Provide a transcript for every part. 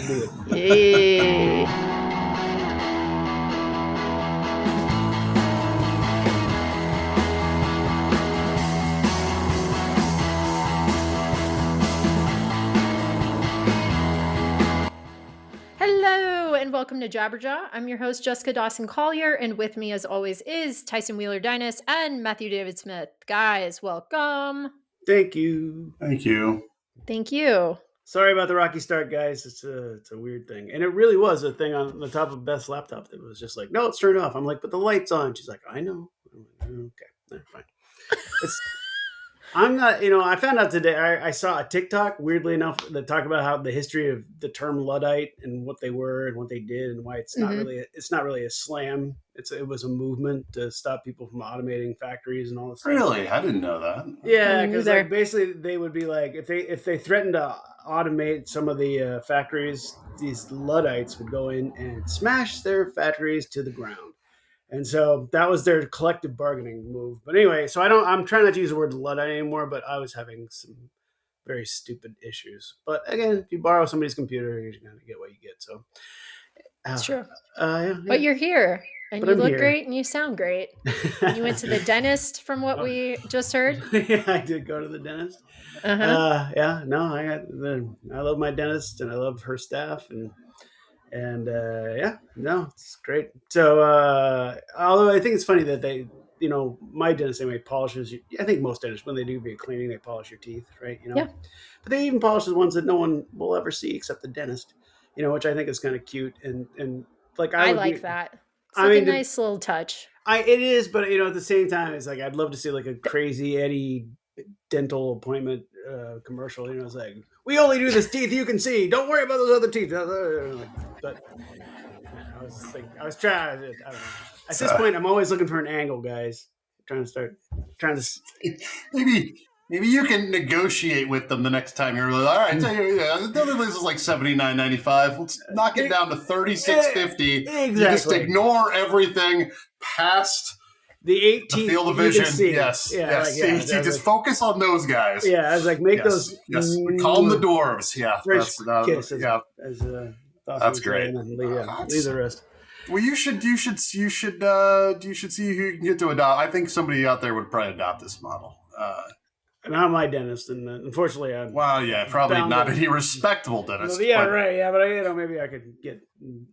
do it. Yay. Hello and welcome to Jabberjaw. I'm your host, Jessica Dawson Collier, and with me, as always, is Tyson Wheeler Dynas and Matthew David Smith. Guys, welcome. Thank you. Thank you. Thank you. Sorry about the rocky start, guys. It's a weird thing. And it really was a thing on the top of Beth's laptop that was just like, no, it's turned off. I'm like, but the light's on. She's like, I know. I'm like, okay, fine. I'm not, I found out today, I saw a TikTok, weirdly enough, that talked about how the history of the term Luddite and what they were and what they did and why it's not really a slam. It was a movement to stop people from automating factories and all this stuff. Really? I didn't know that. Yeah, because basically they would be like, if they threatened to automate some of the factories, these Luddites would go in and smash their factories to the ground. And so that was their collective bargaining move. But anyway, so I'm trying not to use the word Luddite anymore, but I was having some very stupid issues. But again, if you borrow somebody's computer, you're going to get what you get. So it's true. Yeah. But you're here, and you look great, and you sound great. You went to the dentist, from what we just heard. Yeah, I did go to the dentist. Uh-huh. I love my dentist, and I love her staff, and it's great. So although I think it's funny that they, my dentist anyway polishes. I think most dentists, when they do be cleaning, they polish your teeth, right? Yeah. But they even polish the ones that no one will ever see except the dentist. Which I think is kind of cute and like I like that. It's a nice little touch. It is, but at the same time, it's like I'd love to see like a Crazy Eddie dental appointment commercial. It's like, we only do this teeth you can see. Don't worry about those other teeth. But I was trying. I don't know. At this point, I'm always looking for an angle, guys. Trying to. Maybe you can negotiate with them the next time you're like, all right, the other place is like $79.95. Let's knock it down to $36.50. Exactly. You just ignore everything past the 18 field of vision. Yes. Yeah. Yes. You just focus on those guys. Yeah. I was like, make those. Yes. We call them the dwarves. Yeah. That's great. And leave the rest. Well, you should see who you can get to adopt. I think somebody out there would probably adopt this model. Not my dentist, and unfortunately, probably not any respectable dentist. Right. Yeah, but maybe I could get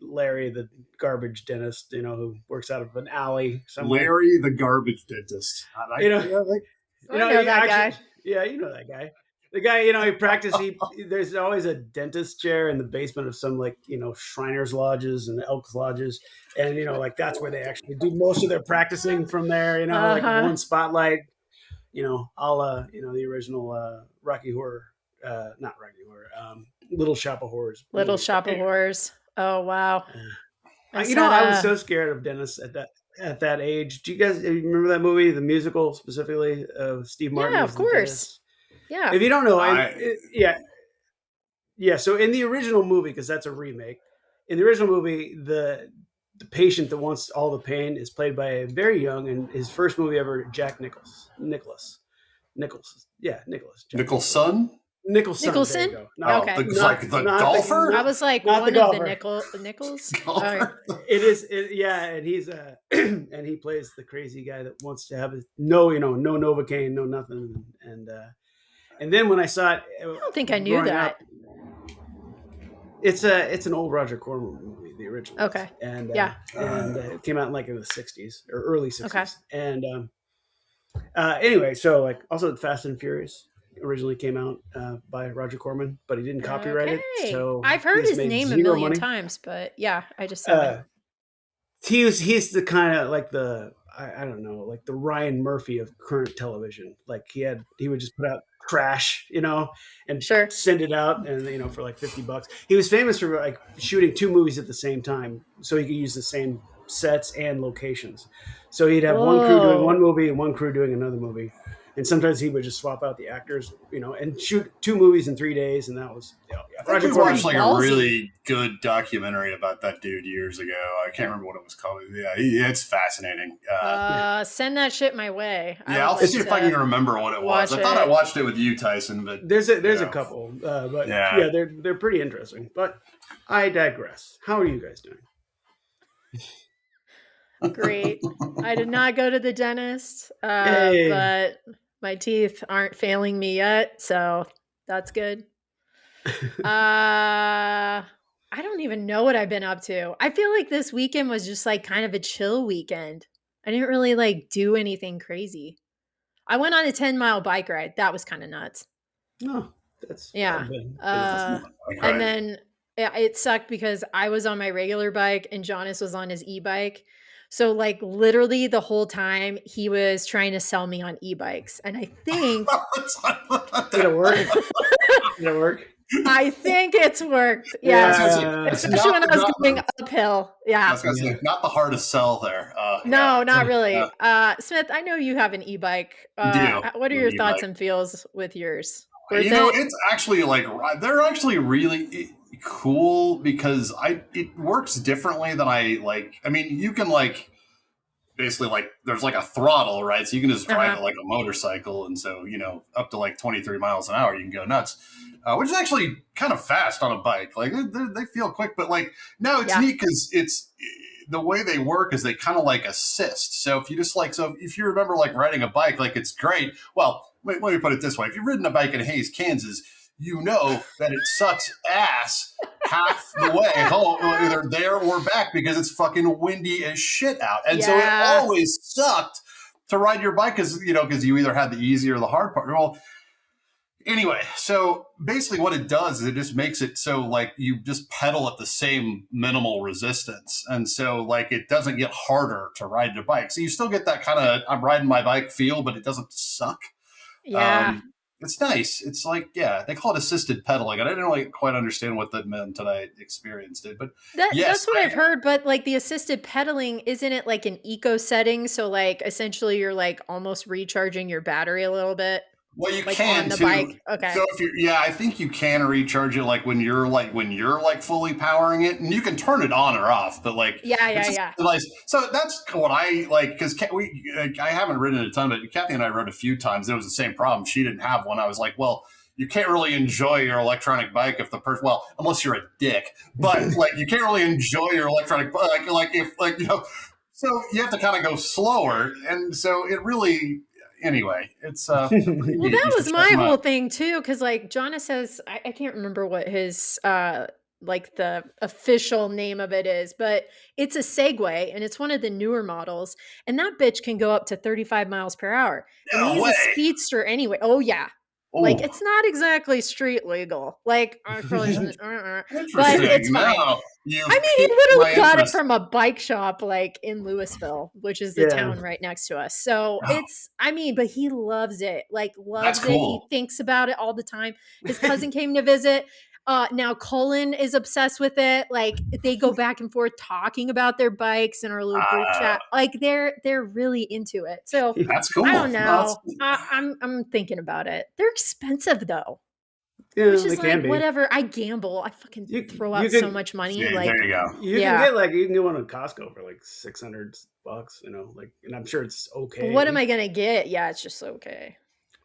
Larry, the garbage dentist, who works out of an alley somewhere. Larry, the garbage dentist. I know that guy. Yeah, you know that guy. The guy, he practices. There's always a dentist chair in the basement of some Shriners Lodges and Elks Lodges, and that's where they actually do most of their practicing from there. Like one spotlight. The original Rocky Horror, not Rocky Horror, Little Shop of Horrors. Little Shop of Horrors. Oh, wow. I was so scared of dentists at that age. Do you guys remember that movie, the musical specifically of Steve Martin? Yeah, of course. Yeah. If you don't know, So in the original movie, because that's a remake, in the original movie, the patient that wants all the pain is played by a very young, and his first movie ever, Jack Nicholson. Nicholson. Nicholson? Okay. Like the golfer? I was like, not one the of golfer. The Nichols? It is, and he's and he plays the crazy guy that wants to have no Novocaine, no nothing, and then when I saw it, I don't think I knew that. It's an old Roger Corman movie, the original. Okay. And it came out in the 60s or early 60s. Okay. And anyway, so also Fast and Furious originally came out by Roger Corman, but he didn't copyright it. So I've heard his name a million times, but I just haven't. He's the kind of I don't know, the Ryan Murphy of current television. He would just put out trash, and send it out, and for $50. He was famous for shooting two movies at the same time, so he could use the same sets and locations. So he'd have one crew doing one movie and one crew doing another movie. and sometimes he would just swap out the actors, and shoot 2 movies in 3 days, and that was I think we watched like a really good documentary about that dude years ago. I can't remember what it was called. Yeah, it's fascinating. Send that shit my way. I'll see if I can remember what it was. I thought I watched it with you, Tyson, but there's a couple, but they're pretty interesting. But I digress. How are you guys doing? Great. I did not go to the dentist, but my teeth aren't failing me yet, so that's good. I don't even know what I've been up to. I feel like this weekend was just like kind of a chill weekend. I didn't really like do anything crazy. I went on a 10-mile bike ride. That was kind of nuts. No, that's and then it sucked because I was on my regular bike and Jonas was on his e-bike. So like literally the whole time he was trying to sell me on e-bikes. And I think did it work? Did it work? I think it's worked. Yeah. Especially when I was going uphill. Yeah. I was gonna say, not the hardest sell there. No, not really. Smith, I know you have an e-bike. What are your thoughts and feels with yours? It's actually like they're actually really cool because it works differently than I like. I mean, you can like basically like there's like a throttle, right? So you can just drive it like a motorcycle, and so up to like 23 miles an hour, you can go nuts. Which is actually kind of fast on a bike. Like they feel quick, but like now it's neat because it's the way they work is they kind of like assist. So if you just if you remember like riding a bike, like it's great. Well, let me put it this way: if you've ridden a bike in Hays, Kansas, you know that it sucks ass half the way home, either there or back, because it's fucking windy as shit out, and so it always sucked to ride your bike because you either had the easy or the hard part. Well. Anyway, so basically what it does is it just makes it so like you just pedal at the same minimal resistance. And so like it doesn't get harder to ride your bike. So you still get that kind of I'm riding my bike feel, but it doesn't suck. Yeah. It's nice. It's like, they call it assisted pedaling. And I didn't really quite understand what that meant until I experienced it. But that's what I've heard. But like the assisted pedaling, isn't it like an eco setting? So like essentially you're like almost recharging your battery a little bit. Well, you like can on the too. Bike. Okay. So if I think you can recharge it like when you're fully powering it, and you can turn it on or off. But like, yeah. So that's what I like because I haven't ridden it a ton, but Kathy and I rode a few times. It was the same problem. She didn't have one. I was like, well, you can't really enjoy your electronic bike if the person, unless you're a dick, but like you can't really enjoy your electronic bike like if so you have to kind of go slower, and so it really. Anyway, it's well, that was my whole thing too, because like Jonas says, I can't remember what his like the official name of it is, but it's a Segway and it's one of the newer models, and that bitch can go up to 35 miles per hour. And he's a speedster anyway. Oh yeah. Like it's not exactly street legal, like but it's fine. I mean, he would have got it from a bike shop like in Louisville, which is the town right next to us. So but he loves it. Like loves it. He thinks about it all the time. His cousin came to visit. Now Colin is obsessed with it. Like they go back and forth talking about their bikes in our little group chat. Like they're really into it. So that's cool. I don't know. I'm thinking about it. They're expensive though. Yeah, which is like whatever. I gamble. I fucking throw out so much money. Like there you go. You can get one at Costco for like $600. And I'm sure it's okay. But what am I gonna get? Yeah, it's just okay.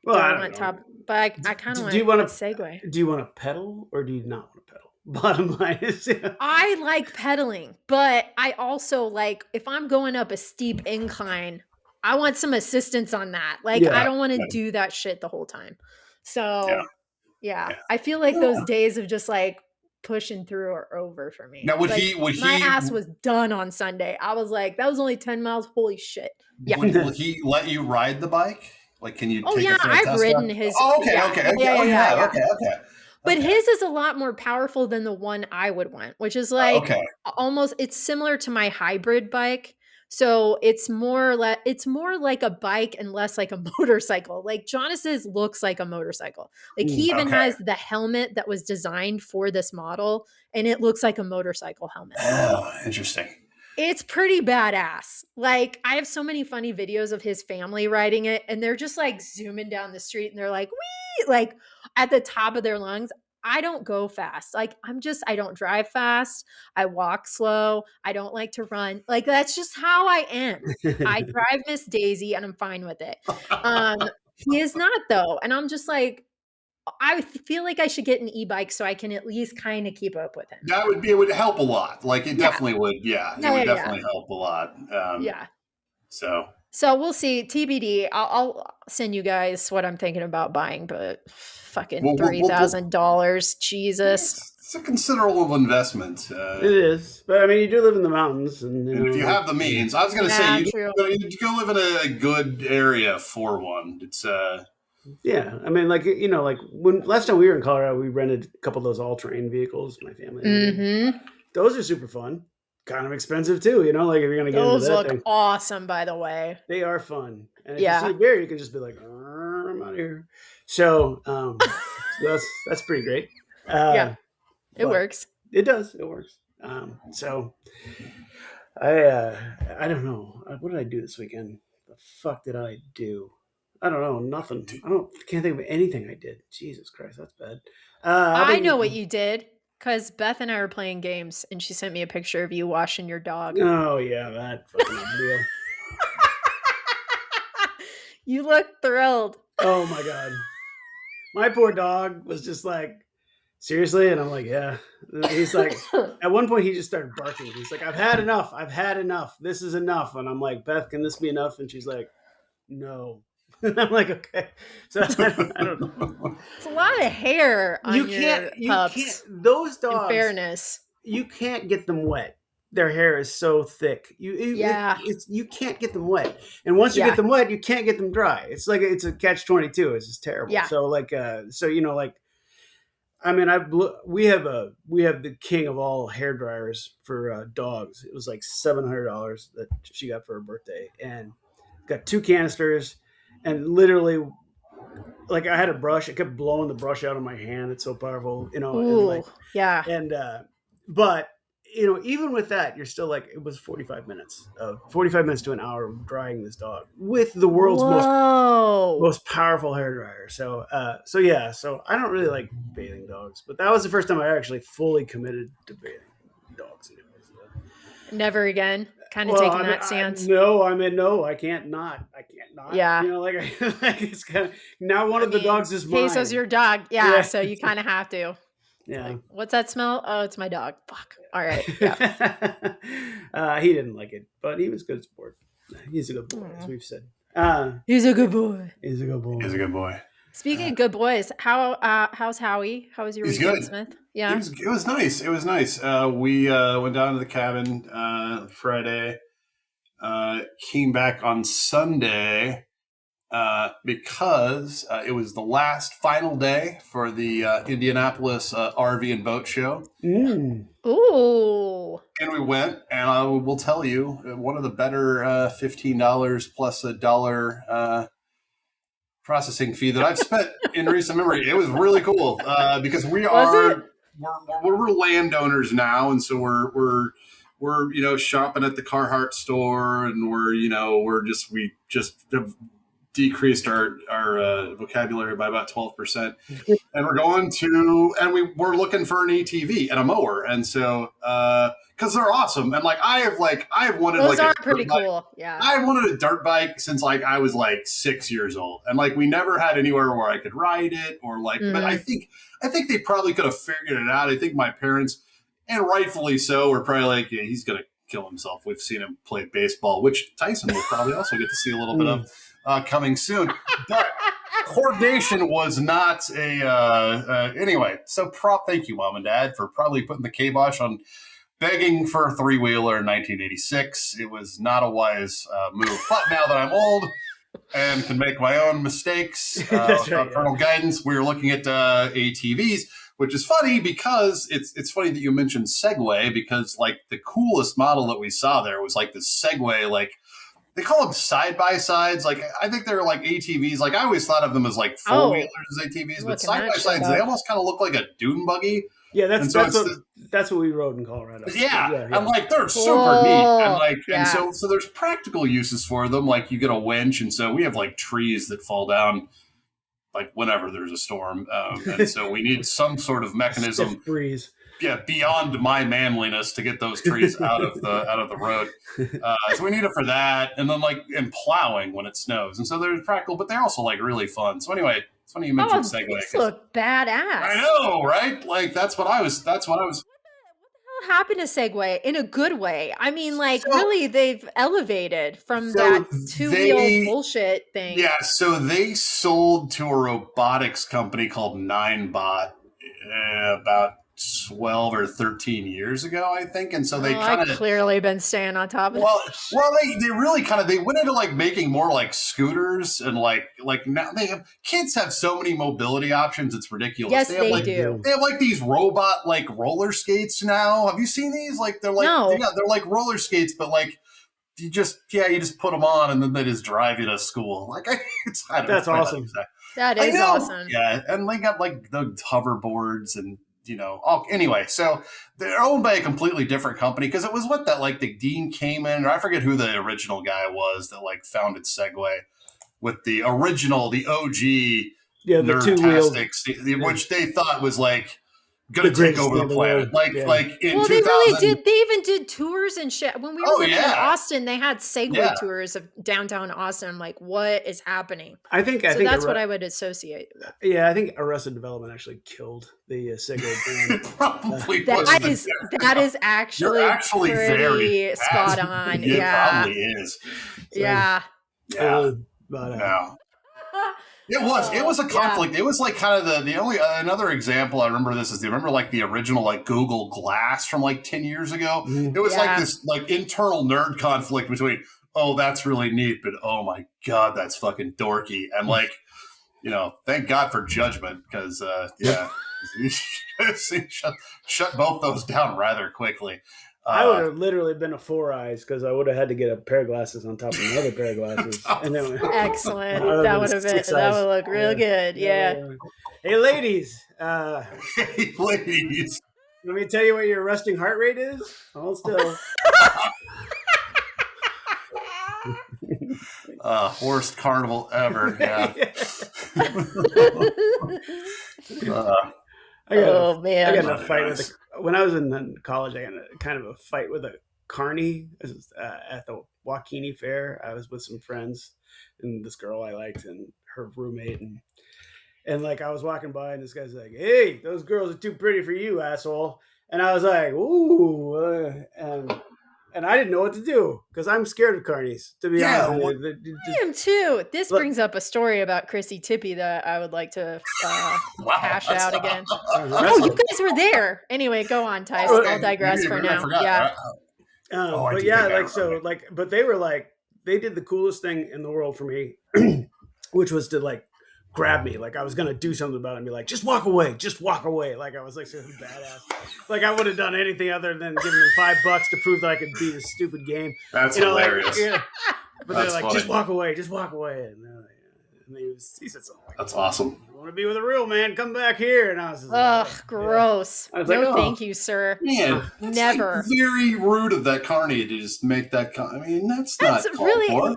Well, I don't know. But I kind of want a Segway. Do you want to pedal or do you not want to pedal? Bottom line is, I like pedaling, but I also like if I'm going up a steep incline, I want some assistance on that. Like I don't want to do that shit the whole time. So yeah. I feel like those days of just like pushing through are over for me. Now my ass was done on Sunday. I was like, that was only 10 miles. Holy shit. Yeah. Will he let you ride the bike? Like, can you? I've ridden his. Okay. But his is a lot more powerful than the one I would want, which is like almost. It's similar to my hybrid bike, so it's more like a bike and less like a motorcycle. Like Jonas's looks like a motorcycle. Like he even has the helmet that was designed for this model, and it looks like a motorcycle helmet. Oh, interesting. It's pretty badass. Like, I have so many funny videos of his family riding it, and they're just like zooming down the street and they're like, wee, like at the top of their lungs. I don't go fast. Like, I don't drive fast. I walk slow. I don't like to run. Like, that's just how I am. I drive Miss Daisy and I'm fine with it. Um, he is not though. And I'm just like, I feel like I should get an e-bike so I can at least kind of keep up with him. That would be, it would help a lot. Like it Yeah. definitely would. Yeah, it Yeah. would Yeah. Yeah. definitely help a lot. Yeah. So So we'll see. TBD. I'll send you guys what I'm thinking about buying, but fucking $3,000. Jesus. It's a considerable investment. It is, but I mean, you do live in the mountains, and if you have the means, I was going to say you true. go live in a good area for one. It's yeah. I mean, like like when last time we were in Colorado, we rented a couple of those all-terrain vehicles. My family. Mm-hmm. Those are super fun. Kind of expensive too, like if you're gonna get those into that look thing. awesome, by the way. They are fun, and if you see a bear, you can just be like, "I'm out of here." So that's pretty great. Yeah, it works. It does. It works. So I don't know. What did I do this weekend? The fuck did I do? I don't know. Nothing. Can't think of anything I did. Jesus Christ, that's bad. I know what you did. Because Beth and I were playing games, and she sent me a picture of you washing your dog. Oh, yeah, that fucking deal. You look thrilled. Oh, my God. My poor dog was just like, seriously? And I'm like, yeah. He's like, at one point, he just started barking. He's like, I've had enough. I've had enough. This is enough. And I'm like, Beth, can this be enough? And she's like, no. And I'm like, okay. So I don't know. It's a lot of hair on your pups. You can't. Those dogs. In fairness, you can't get them wet. Their hair is so thick. You can't get them wet. And once you get them wet, you can't get them dry. It's like it's a catch-22. It's just terrible. Yeah. So like I mean, we have the king of all hair dryers for dogs. It was like $700 that she got for her birthday, and got 2 canisters. And literally, like I had a brush, it kept blowing the brush out of my hand. It's so powerful, Ooh, And but even with that, you're still like it was 45 minutes to an hour of drying this dog with the world's most powerful hair dryer. So I don't really like bathing dogs, but that was the first time I actually fully committed to bathing dogs. Never again. Kind of taking that stance. No, I can't not. Yeah. It's kind of now one of the dogs is mine. Peso's your dog. Yeah. So you kind of have to. Yeah. Like, what's that smell? Oh, it's my dog. Fuck. All right. Yeah. He didn't like it, but he was good sport. He's a good boy, as we've said. He's a good boy. He's a good boy. Speaking of good boys, how's Howie? How was your weekend, Smith? Yeah, it was nice. It was nice. We went down to the cabin Friday. Came back on Sunday because it was the final day for the Indianapolis RV and Boat Show. Mm. Ooh! And we went, and I will tell you, one of the better $15 plus $1 processing fee that I've spent in recent memory. It was really cool because we're landowners now, and so we're shopping at the Carhartt store, and we just have decreased our vocabulary by about 12%, and we're looking for an ATV and a mower, and so because they're awesome, and I've wanted those are pretty cool. Yeah, I wanted a dirt bike since I was 6 years old, and we never had anywhere where I could ride it or but I think they probably could have figured it out. I think my parents, and rightfully so, were probably yeah, he's gonna kill himself. We've seen him play baseball, which Tyson will probably also get to see a little bit of coming soon. But coordination was not anyway. So thank you, Mom and Dad, for probably putting the kibosh on begging for a 3-wheeler in 1986. It was not a wise move. But now that I'm old and can make my own mistakes without parental guidance, we're looking at ATVs, which is funny because it's funny that you mentioned Segway, because the coolest model that we saw there was this Segway, they call them side-by-sides. I think they're ATVs. I always thought of them as four-wheelers as ATVs, but side-by-sides, they almost kind of look like a dune buggy. Yeah, And so that's what we rode in Colorado. yeah, Yeah. and like they're super neat, and like and Yeah. so there's practical uses for them. Like you get a winch, and so we have like trees that fall down like whenever there's a storm, and so we need some sort of mechanism. Stiff breeze. Yeah, beyond my manliness to get those trees out of the road. So we need it for that, and then like in plowing when it snows, and so they're practical, but they're also like really fun. So anyway, it's funny you mentioned Segway. These look badass. I know, right? Like that's what I was. What happened to Segway in a good way? I mean, like really, they've elevated from So that two-wheel bullshit thing. Yeah, so they sold to a robotics company called Ninebot about 12 or 13 years ago, I think. And so they kind of clearly been staying on top of well, they really kind of they went into like making more like scooters and like now kids have so many mobility options, it's ridiculous. Yes, they do. They have like these robot like roller skates now. Have you seen these? Like they're like they're like roller skates, but like you just put them on and then they just drive you to school. Like that's awesome. That is awesome. Yeah, and they got like the hoverboards and anyway, so they're owned by a completely different company because it was the Dean Kamen, or I forget who the original guy was that like founded Segway with the OG Nerdtastics, which they thought was like going to take over the planet. Like in 2000. They really did. They even did tours and shit. When we were living in Austin, they had Segway tours of downtown Austin. I'm like, what is happening? I think that's what I would associate with. Yeah, I think Arrested Development actually killed the Segway brand. Probably that is actually very spot on. It probably is. So, yeah. It was a conflict. It was like kind of the only another example I remember this is like the original like Google Glass from like 10 years ago. It was like this like internal nerd conflict between, oh, that's really neat, but oh my God, that's fucking dorky. And like, thank God for Judgment because shut both those down rather quickly. I would have literally been a Four Eyes because I would have had to get a pair of glasses on top of another pair of glasses. And then excellent. That would look real good. Yeah. Hey, ladies. Hey, ladies. Let me tell you what your resting heart rate is. Hold still. Worst carnival ever. Yeah. I got in a fight when I was in college. I got kind of a fight with a carny at the Waukene Fair. I was with some friends and this girl I liked and her roommate and like I was walking by and this guy's like, "Hey, those girls are too pretty for you, asshole." And I was like, "Ooh," and I didn't know what to do because I'm scared of carnies, to be honest. I am too. This brings up a story about Chrissy Tippy that I would like to hash out again. Oh, you guys were there. Anyway, go on, Tice. I'll digress for now. Yeah. But they were like, they did the coolest thing in the world for me, which was to like grab me. Like I was going to do something about it and be like, just walk away. Like I was like some badass. Like I would have done anything other than giving them $5 to prove that I could beat this stupid game. That's hilarious. But they're like, funny. Just walk away. And he said something like, that's awesome. I want to be with a real man. Come back here. And I was just gross. I was thank you, sir. Man, never. Like very rude of that carny to just make that. That's not really for.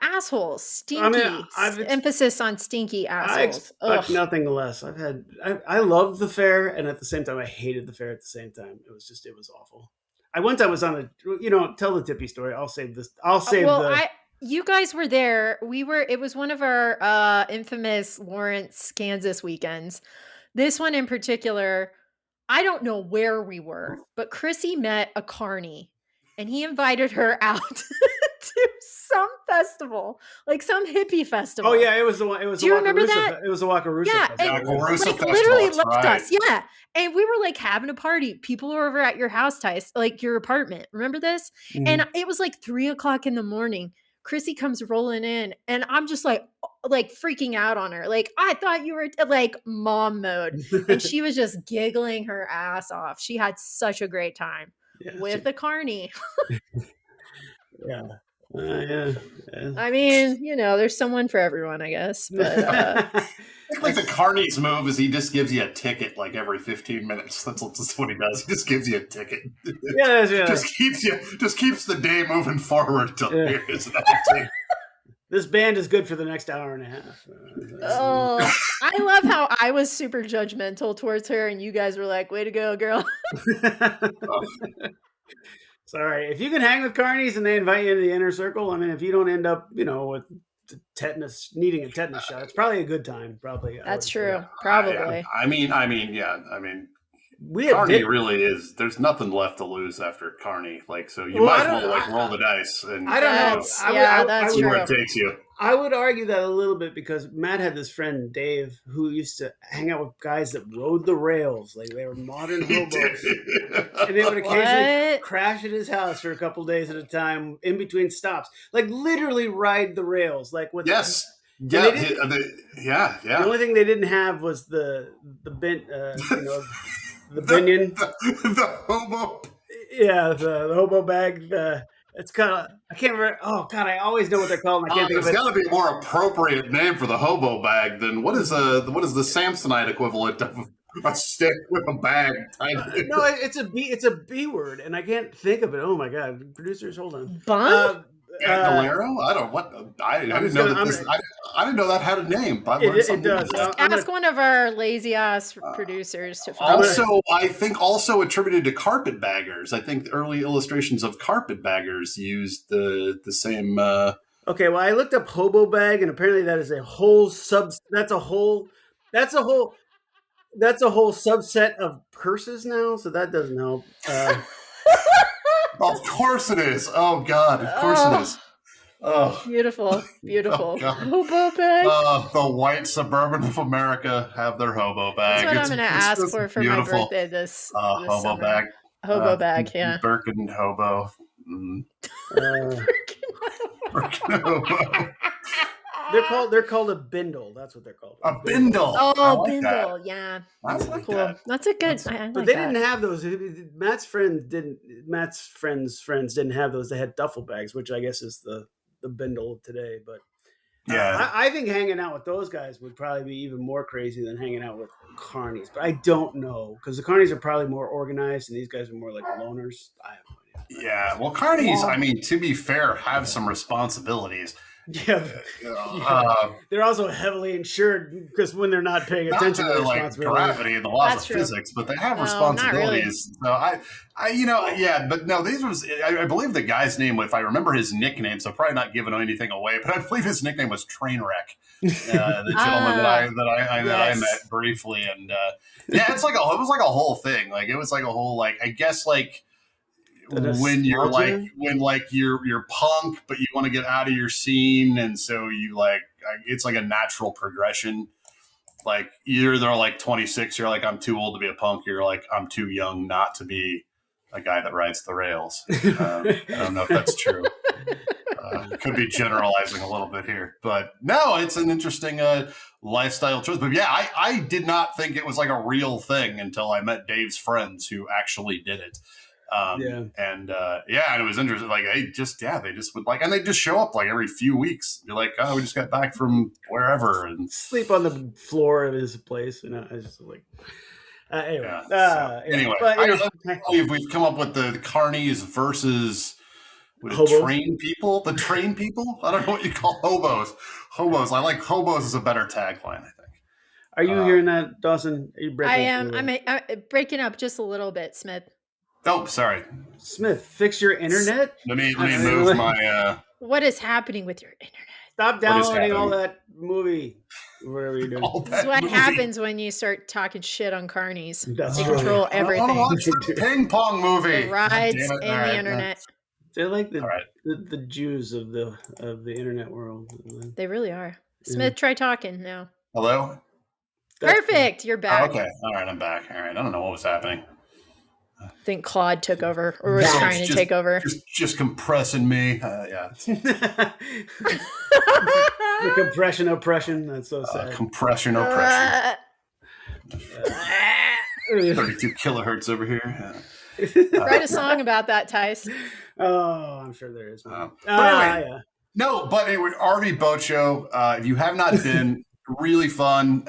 assholes. Stinky. Emphasis on stinky assholes. I expect nothing less. I love the fair, and at the same time, I hated the fair. At the same time, it was awful. I was on tell the Tippy story. I'll save this. You guys were there. It was one of our infamous Lawrence, Kansas weekends. This one in particular, I don't know where we were, but Chrissy met a carny and he invited her out to some festival, like some hippie festival. Oh yeah, it was the one. It was. Do you remember that? It was the Wakarusa. Yeah, Festival. Literally left us. Yeah, and we were like having a party. People were over at your house, Tice, like your apartment. Remember this? Mm-hmm. And it was like 3:00 in the morning. Chrissy comes rolling in and I'm just like freaking out on her. Like, I thought you were like mom mode. And she was just giggling her ass off. She had such a great time with the carny. Yeah. I mean, there's someone for everyone, I guess. But think like the carnies move is he just gives you a ticket like every 15 minutes. That's what he does. He just gives you a ticket. Yeah, that's right. just keeps the day moving forward till here is another thing. This band is good for the next hour and a half. Oh, I love how I was super judgmental towards her, and you guys were like, "Way to go, girl!" Sorry, if you can hang with carnies and they invite you into the inner circle. I mean, if you don't end up, with needing a tetanus shot, it's probably a good time. Probably. That's true. Probably. I mean, we Carney really is. There's nothing left to lose after Carney. Like, so you might as well roll the dice. And I don't know. That's see true. where it takes you. I would argue that a little bit because Matt had this friend Dave who used to hang out with guys that rode the rails, like they were modern hobos, and they would occasionally crash at his house for a couple days at a time in between stops, like literally ride the rails, like with yes. Yeah, The only thing they didn't have was the binion, the hobo. Yeah, the hobo bag. It's kind of, I can't remember. Oh God, I always know what they're called. I can't think of it. There's got to be a more appropriate name for the hobo bag than what is the Samsonite equivalent of a stick with a bag? No, it's a B word, and I can't think of it. Oh my God, producers, hold on. Bandolero? I didn't know that. I didn't know that had a name. It does. Ask one of our lazy ass producers to find also, I think also attributed to carpetbaggers. I think the early illustrations of carpetbaggers used the same. Okay, well, I looked up hobo bag, and apparently that is a whole That's a whole subset of curses now. So that doesn't help. Of course it is. Oh God, of course it is. Oh, beautiful. Oh, hobo bag. The white suburban of America have their hobo bag. That's what I'm going to ask for beautiful. my birthday this hobo summer. Bag. Hobo bag, yeah. Birkin hobo. Birkin hobo. They're called a bindle. That's what they're called. A bindle. Oh, like bindle. That. Yeah. That's cool. That. That's a good. I like but they didn't have those. Matt's friends didn't have those. They had duffel bags, which I guess is the bindle of today. But yeah, I think hanging out with those guys would probably be even more crazy than hanging out with carnies. But I don't know because the carnies are probably more organized, and these guys are more like loners. I have no idea. Yeah. Well, carnies. I mean, to be fair, have some responsibilities. Yeah, they're also heavily insured because when they're not paying attention to like gravity and the laws of physics, but they have responsibilities. Really. So but no, these was I believe the guy's name, if I remember his nickname, so probably not giving anything away, but I believe his nickname was Trainwreck. The gentleman that I met briefly, and it was like a whole thing. Like it was like a whole I guess when you're you're punk, but you want to get out of your scene, and so you it's like a natural progression. Like either they're like 26, you're like I'm too old to be a punk. You're like I'm too young not to be a guy that rides the rails. I don't know if that's true. Could be generalizing a little bit here, but no, it's an interesting lifestyle choice. But yeah, I did not think it was like a real thing until I met Dave's friends who actually did it. And it was interesting. Like they just would and they just show up like every few weeks. You're like, oh, we just got back from wherever and sleep on the floor of his place. And I was just like, anyway. We've come up with the carnies versus train people. The train people. I don't know what you call hobos. Hobos. I like hobos as a better tagline. I think. Are you hearing that, Dawson? Are you breaking? I am. I'm breaking up just a little bit, Smith. Oh, sorry. Smith, fix your internet. Let me move my. What is happening with your internet? Stop downloading all that movie. Whatever you're doing. This is what happens when you start talking shit on carnies. They control everything. Watch the ping pong movie. The rides and the internet. They're like the Jews of the internet world. They really are. Smith, try talking now. Hello. Perfect. You're back. Okay. All right. I'm back. All right. I don't know what was happening. I think Claude took over or was trying to take over. Just compressing me. Yeah. The compression oppression. That's so sad. Compression oppression. 32 kilohertz over here. Write a song about that, Tice. Oh, I'm sure there is. No, but anyway, RV Boat Show. If you have not been, really fun.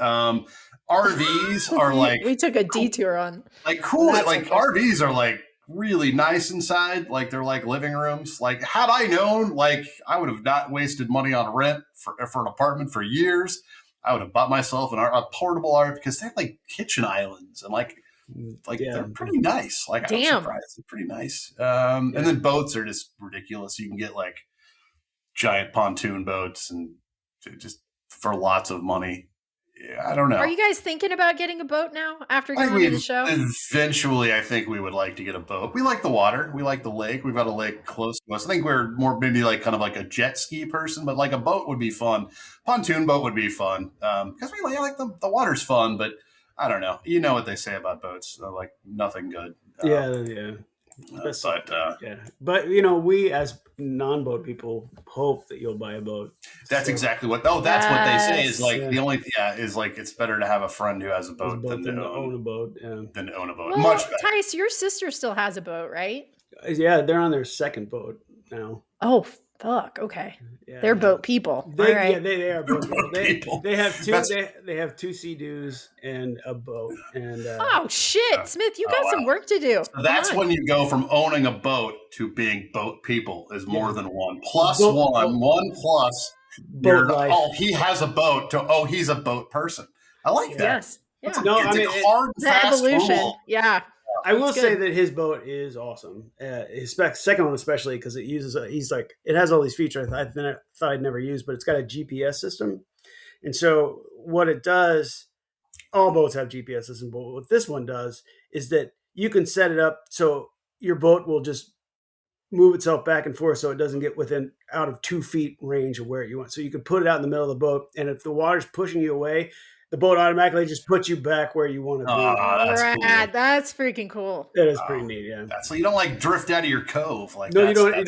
RVs are like we took a detour on like cool. that Like subject. RVs are like really nice inside. Like they're like living rooms. Like had I known, like I would have not wasted money on rent for an apartment for years. I would have bought myself a portable RV because they have like kitchen islands and like they're pretty nice. Like I'm surprised they're pretty nice. And then boats are just ridiculous. You can get like giant pontoon boats and just for lots of money. Yeah, I don't know. Are you guys thinking about getting a boat now after going to the show? Eventually, I think we would like to get a boat. We like the water. We like the lake. We've got a lake close to us. I think we're more maybe like kind of like a jet ski person, but like a boat would be fun. Pontoon boat would be fun because we like the water's fun, but I don't know. You know what they say about boats? Like nothing good. Yeah. But we as non-boat people hope that you'll buy a boat. That's exactly what. Oh, that's what they say is like the only is like it's better to have a friend who has a boat than to own a boat. Than to own a boat. Well, much better. Tice, your sister still has a boat, right? Yeah, they're on their second boat now. Oh fuck! Okay, they're boat people. They are boat people. They have two. They have two Sea-Doos and a boat. And oh shit, Smith, you got some work to do. So that's when you go from owning a boat to being boat people is more than one. Plus one plus. He has a boat. He's a boat person. I like that. Yes. Yeah. It's hard and fast evolution. rule. Yeah. I will say that his boat is awesome. His second one, especially because it uses it has all these features I thought I'd never use, but it's got a GPS system. And so what it does, all boats have GPS system, but what this one does is that you can set it up so your boat will just move itself back and forth so it doesn't get out of 2 feet range of where you want. So you can put it out in the middle of the boat, and if the water's pushing you away, the boat automatically just puts you back where you want to be. That's cool. That's freaking cool. That is pretty neat, yeah. So you don't like drift out of your cove like no, you don't.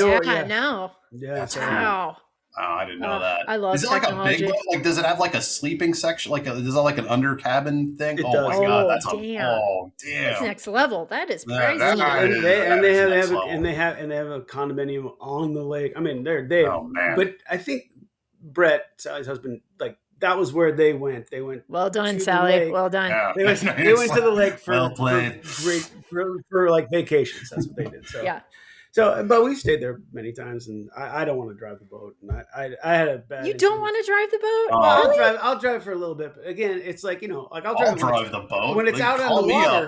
No. Yeah, that's wow. Oh, I didn't know that. I love Is it technology. like a big boat? Like, does it have like a sleeping section? Does it like an under cabin thing? It oh does. my god, that's damn. That's next level. That is crazy. They have a condominium on the lake. I mean, but I think Brett, Sally's husband, like that was where they went. They went. Well done, Sally. Well done. Yeah. They went to the lake for like vacations. That's what they did. So yeah. So, but we've stayed there many times, and I don't want to drive the boat. And I had a bad. You don't want to drive the boat? Well, I'll drive for a little bit. But again, it's like I'll drive the boat when it's out on the water.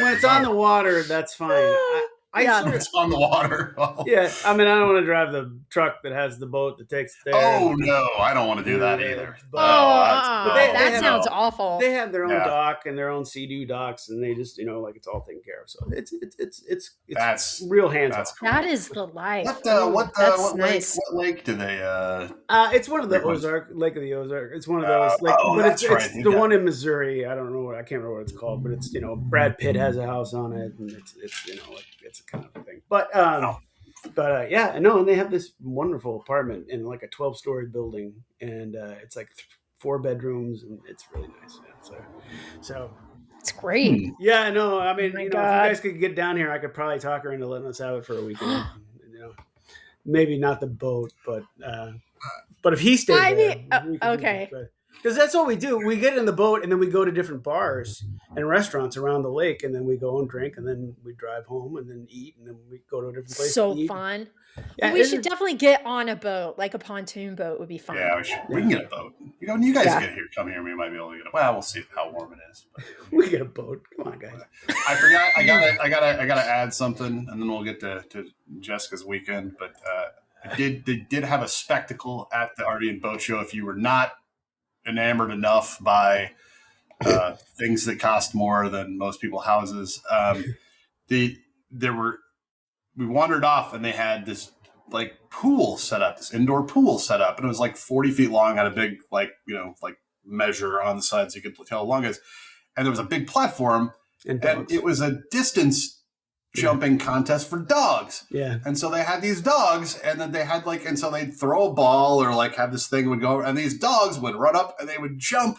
When it's on the water, that's fine. It's on the water. Yeah, I mean, I don't want to drive the truck that has the boat that takes there. Oh no, I don't want to do that either. That sounds awful. They have their own dock and their own Sea-Doo docks, and they just like it's all taken care of. So it's real hands off. Cool. That is the life. What nice. What lake do they? It's one of the Ozark, Lake of the Ozark. It's one of those. But it's the one in Missouri. I don't know I can't remember what it's called, but it's Brad Pitt has a house on it, and it's kind of a thing. But and they have this wonderful apartment in like a 12-story building, and it's like 4 bedrooms, and it's really nice. Yeah, so it's great. Yeah, no, I mean, if you guys could get down here, I could probably talk her into letting us have it for a weekend. Maybe not the boat, but if he stayed there, okay. Because that's what we do. We get in the boat and then we go to different bars and restaurants around the lake, and then we go and drink, and then we drive home and then eat, and then we go to a different place. So fun. Yeah, we should definitely get on a boat, like a pontoon boat would be fun. Yeah, we can get a boat. When you guys come here, we might be able to get it. Well, we'll see how warm it is. We get a boat. Come on, guys. I forgot. I gotta add something, and then we'll get to Jessica's weekend. But they did have a spectacle at the RV and Boat Show. If you were not enamored enough by things that cost more than most people's houses, we wandered off, and they had this like pool set up, this indoor pool set up, and it was like 40 feet long, had a big like measure on the side so you could tell how long it is, and there was a big platform, and it was a distance jumping contest for dogs. Yeah. And so they had these dogs, and then they had and so they'd throw a ball or have this thing would go, and these dogs would run up and they would jump,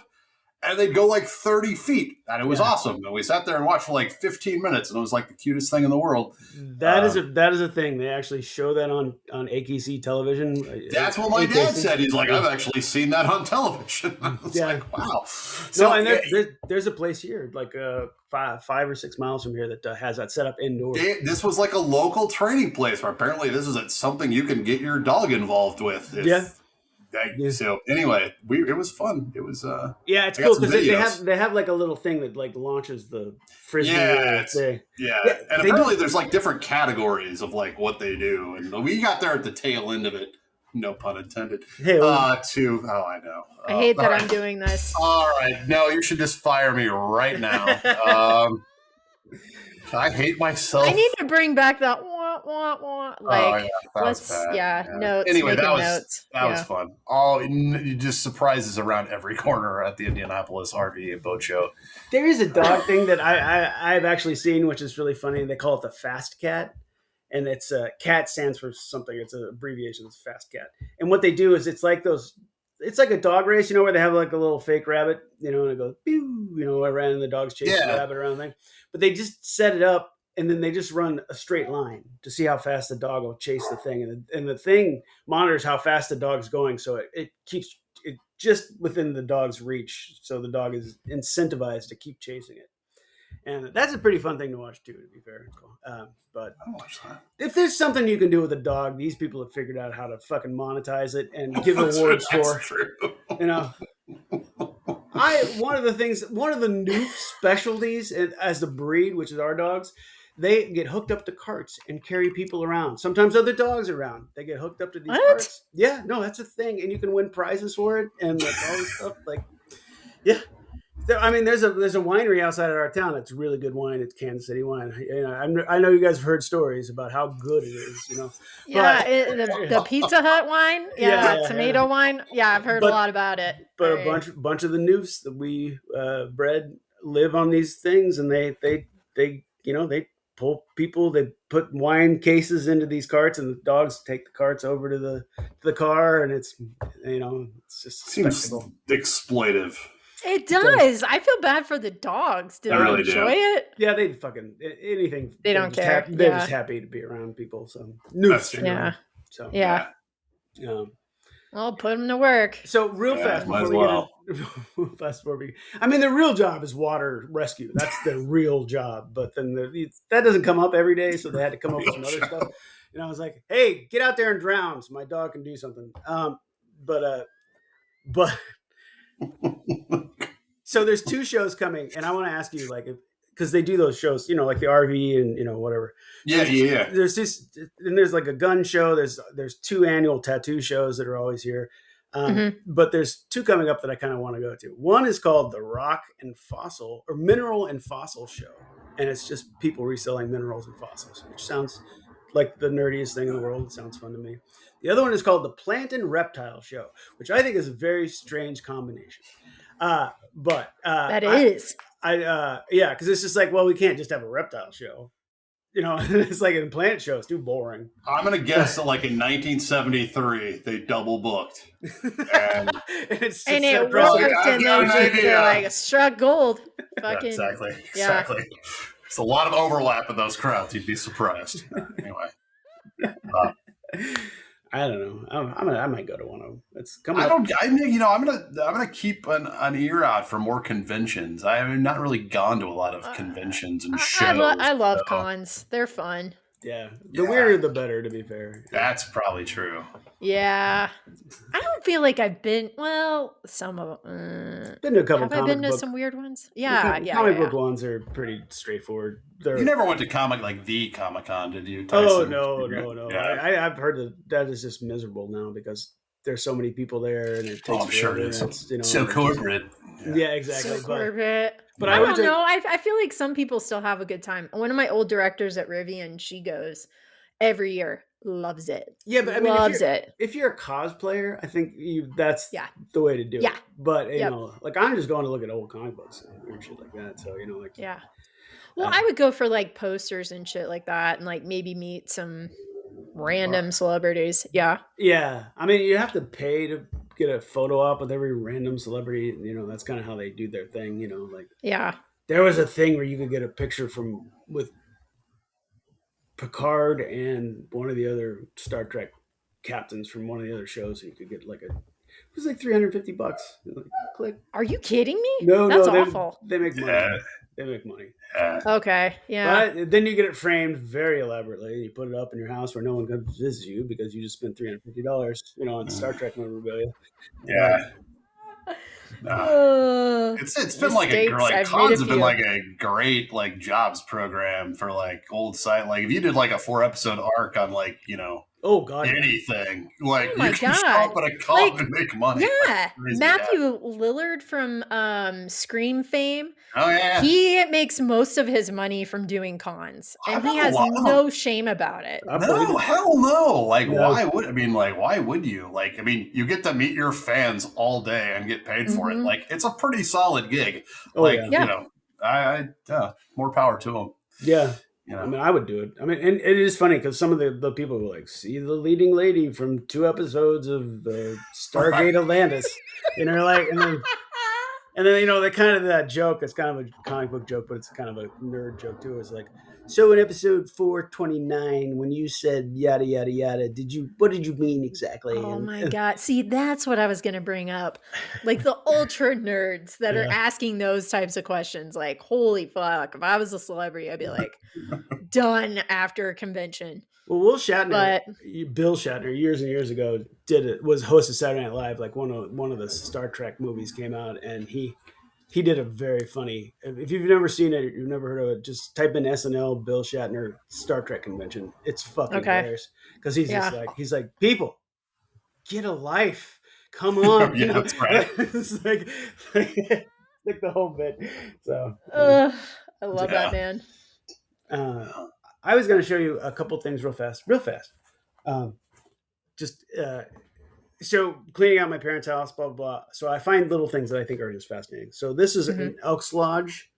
and they'd go like 30 feet, and it was awesome. And we sat there and watched for like 15 minutes, and it was like the cutest thing in the world. That is a thing. They actually show that on AKC television. That's what my dad said. He's like, I've actually seen that on television. I was like, wow. So, no, and there's a place here, like 5 or 6 miles from here, that has that set up indoors. This was like a local training place where apparently this is something you can get your dog involved with. So anyway, it was fun. It was it's cool because they have like a little thing that like launches the frisbee. And apparently there's like different categories of like what they do, and we got there at the tail end of it. No pun intended. I know. I hate that I'm doing this. All right, no, you should just fire me right now. I hate myself. I need to bring back that wah wah wah. Like, notes. Anyway, that was fun. Just surprises around every corner at the Indianapolis RV and boat show. There is a dog thing that I've actually seen, which is really funny. They call it the Fast Cat, and it's cat stands for something. It's an abbreviation. It's Fast Cat, and what they do is it's like a dog race, where they have like a little fake rabbit, and it goes, pew, around, and the dog's chasing the rabbit around thing. But they just set it up, and then they just run a straight line to see how fast the dog will chase the thing. And the thing monitors how fast the dog's going, so it keeps it just within the dog's reach. So the dog is incentivized to keep chasing it. And that's a pretty fun thing to watch, too, to be fair. But if there's something you can do with a dog, these people have figured out how to fucking monetize it and give awards for. True. One of the new specialties as the breed, which is our dogs, they get hooked up to carts and carry people around. Sometimes other dogs around. They get hooked up to these carts. Yeah, no, that's a thing. And you can win prizes for it and like all this stuff. Like, yeah. I mean, there's a winery outside of our town that's really good wine. It's Kansas City wine. I know you guys have heard stories about how good it is. Yeah, the Pizza Hut wine. Tomato wine. Yeah, I've heard a lot about it. But a bunch of the newfs that we bred live on these things, and they pull people. They put wine cases into these carts, and the dogs take the carts over to the car, and it's just seems exploitive. It does. I feel bad for the dogs. Do they enjoy it? Yeah, they fucking anything. They don't care. They're just happy to be around people. So Well, put them to work. So real fast before we I mean, the real job is water rescue. That's the real job. But then that doesn't come up every day, so they had to come up with some other stuff. And I was like, hey, get out there and drown so my dog can do something. But so there's 2 shows coming, and I want to ask you, like, because they do those shows, like the RV and whatever. Yeah. There's just, and there's like a gun show. There's 2 annual tattoo shows that are always here. But there's 2 coming up that I kind of want to go to. One is called the Mineral and Fossil Show, and it's just people reselling minerals and fossils, which sounds like the nerdiest thing in the world. It sounds fun to me. The other one is called the Plant and Reptile Show, which I think is a very strange combination. Because it's just like, well, we can't just have a reptile show. It's like a plant show. It's too boring. I'm going to guess that like in 1973, they double booked. And it worked, and they like struck gold. Fucking, exactly. There's a lot of overlap in those crowds. You'd be surprised. Anyway. I don't know. I might go to one of them. It's coming. I'm gonna keep an ear out for more conventions. I have not really gone to a lot of conventions and shows. I love cons. They're fun. Yeah, the weirder the better. To be fair, that's probably true. Yeah, I don't feel like I've been. Well, some of them. Been to a couple. Have I been to some weird ones? Yeah, Comic book ones are pretty straightforward. You never went to the Comic-Con, did you, Tyson? Oh no. Yeah. I've heard that is just miserable now because there's so many people there, and it takes. I'm sure it is. So corporate. Yeah, exactly. So corporate. But I don't know. I feel like some people still have a good time. One of my old directors at Rivian, she goes every year, loves it. Yeah, but I mean, if you're a cosplayer, I think that's the way to do it. But like I'm just going to look at old comic books and shit like that. So yeah. Well, I would go for like posters and shit like that, and like maybe meet some random celebrities. Yeah. Yeah. I mean, you have to pay to get a photo op with every random celebrity. You know, that's kind of how they do their thing. You know, like Yeah. there was a thing where you could get a picture with Picard and one of the other Star Trek captains from one of the other shows. And you could get like it was like $350. Like, click. Are you kidding me? No, That's no, awful. they make money. Yeah. They make money. Okay. Yeah. But then you get it framed very elaborately. You put it up in your house where no one comes visit you because you just spent $350, you know, on Star Trek memorabilia. Yeah. It's been like cons have been like a great like jobs program for like old site. Like if you did like a 4-episode arc on like, you know, oh god, anything, like oh my you can god, show up at a con like, and make money. Yeah, Matthew Lillard from Scream fame. Oh yeah, he makes most of his money from doing cons, and he has no shame about it. No, hell no. Like why would you? Like I mean, you get to meet your fans all day and get paid for it. Like it's a pretty solid gig. Like you know, I more power to him. Yeah. You know? I mean, I would do it. I mean, and it is funny because some of the people were like, see the leading lady from 2 episodes of Stargate Atlantis. You know, like, and then, you know, they kind of that joke, it's kind of a comic book joke, but it's kind of a nerd joke too. It's like, so in episode 429, when you said yada, yada, yada, what did you mean exactly? Oh my God. See, that's what I was going to bring up. Like the ultra nerds that are asking those types of questions. Like, holy fuck. If I was a celebrity, I'd be like, done after a convention. Well, Bill Shatner, years and years ago, was host of Saturday Night Live. Like one of the Star Trek movies came out, and he did a very funny. If you've never seen it, you've never heard of it, just type in SNL Bill Shatner Star Trek convention. It's fucking hilarious because he's just like, people, get a life. Come on, yeah, that's right. It's like the whole bit. So I love that man. I was going to show you a couple things real fast. So cleaning out my parents' house, blah, blah, blah. So I find little things that I think are just fascinating. So this is an Elks Lodge.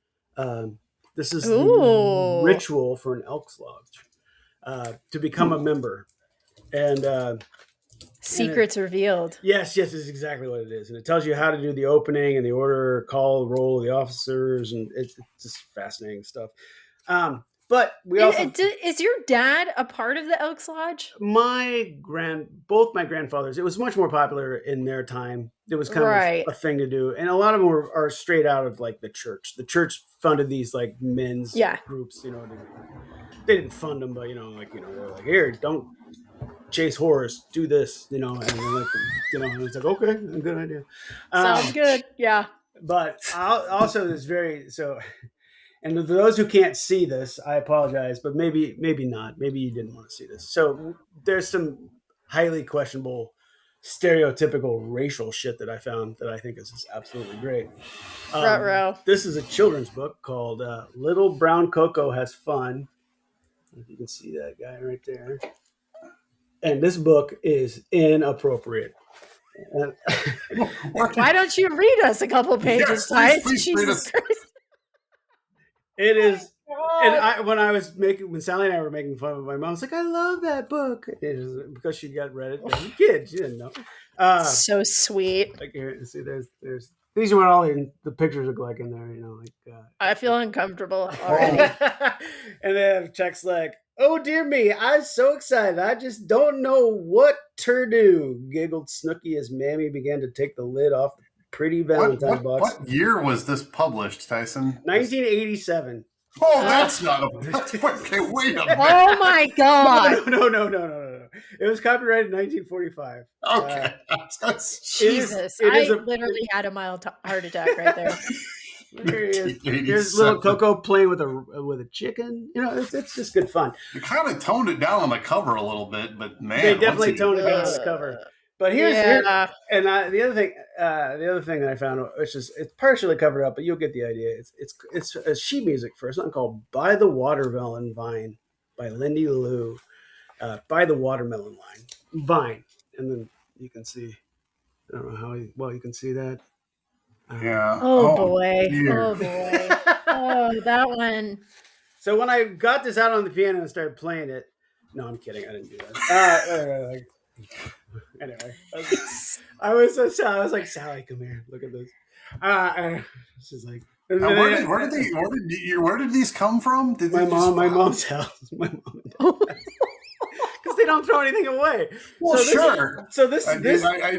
This is the ritual for an Elks Lodge to become a member. And secrets revealed. Yes, is exactly what it is. And it tells you how to do the opening and the order, call, roll of the officers. And it's just fascinating stuff. But is your dad a part of the Elks Lodge? Both my grandfathers. It was much more popular in their time. It was kind of a thing to do, and a lot of them are straight out of like the church. The church funded these like men's groups. You know, they didn't fund them, but they're like, here, don't chase horrors, do this. You know, and like, and it's like, okay, a good idea. Sounds good. Yeah. But also, there's and for those who can't see this, I apologize, but maybe not. Maybe you didn't want to see this. So there's some highly questionable, stereotypical racial shit that I found that I think is just absolutely great. This is a children's book called Little Brown Coco Has Fun. If you can see that guy right there. And this book is inappropriate. Why don't you read us a couple pages, Ty? Jesus Christ. It is, and when Sally and I were making fun of it, my mom was like, "I love that book," because she got read it as a kid. She didn't know. So sweet. Like here, see, there's these are what all the pictures look like in there. I feel uncomfortable already. And then checks like, "Oh dear me, I'm so excited. I just don't know what to do," giggled Snooky as Mammy began to take the lid off the pretty Valentine box. What year was this published, Tyson? 1987. Oh, that's not a... Okay, wait a minute. Oh, my God. No. It was copyrighted in 1945. Okay. Jesus. I literally had a mild heart attack right there. There's little Coco playing with a chicken. It's just good fun. You kind of toned it down on the cover a little bit, but man, they definitely toned it down on the cover. But the other thing that I found, which is it's partially covered up, but you'll get the idea. It's a sheet music for something called "By the Watermelon Vine" by Lindy Lou. By the Watermelon Vine, and then you can see. I don't know how well you can see that. Yeah. Oh boy. Oh, that one. So when I got this out on the piano and started playing it, no, I'm kidding. I didn't do that. Anyway, I was like, Sally, come here, look at this. And she's like, Now, where did these come from? Did my they just mom's house, my mom and dad. Because they don't throw anything away. Well, sure. So this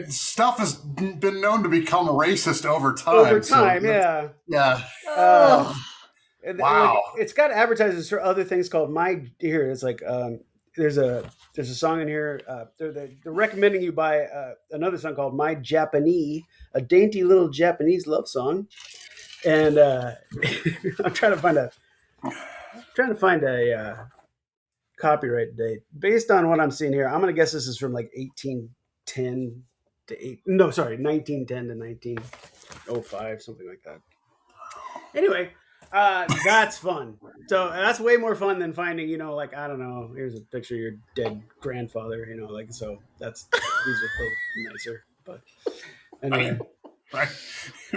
stuff has been known to become racist over time. Yeah. Yeah. Wow. Like, it's got advertisements for other things called here. It's like there's a song in here. They're recommending you buy another song called My Japanese, a dainty little Japanese love song. And I'm trying to find a copyright date based on what I'm seeing here. I'm gonna guess this is from like 1910 to 1910 to 1905, something like that. Anyway, that's fun. So that's way more fun than finding, like, I don't know, here's a picture of your dead grandfather, like, so these are a little nicer. But anyway. Right.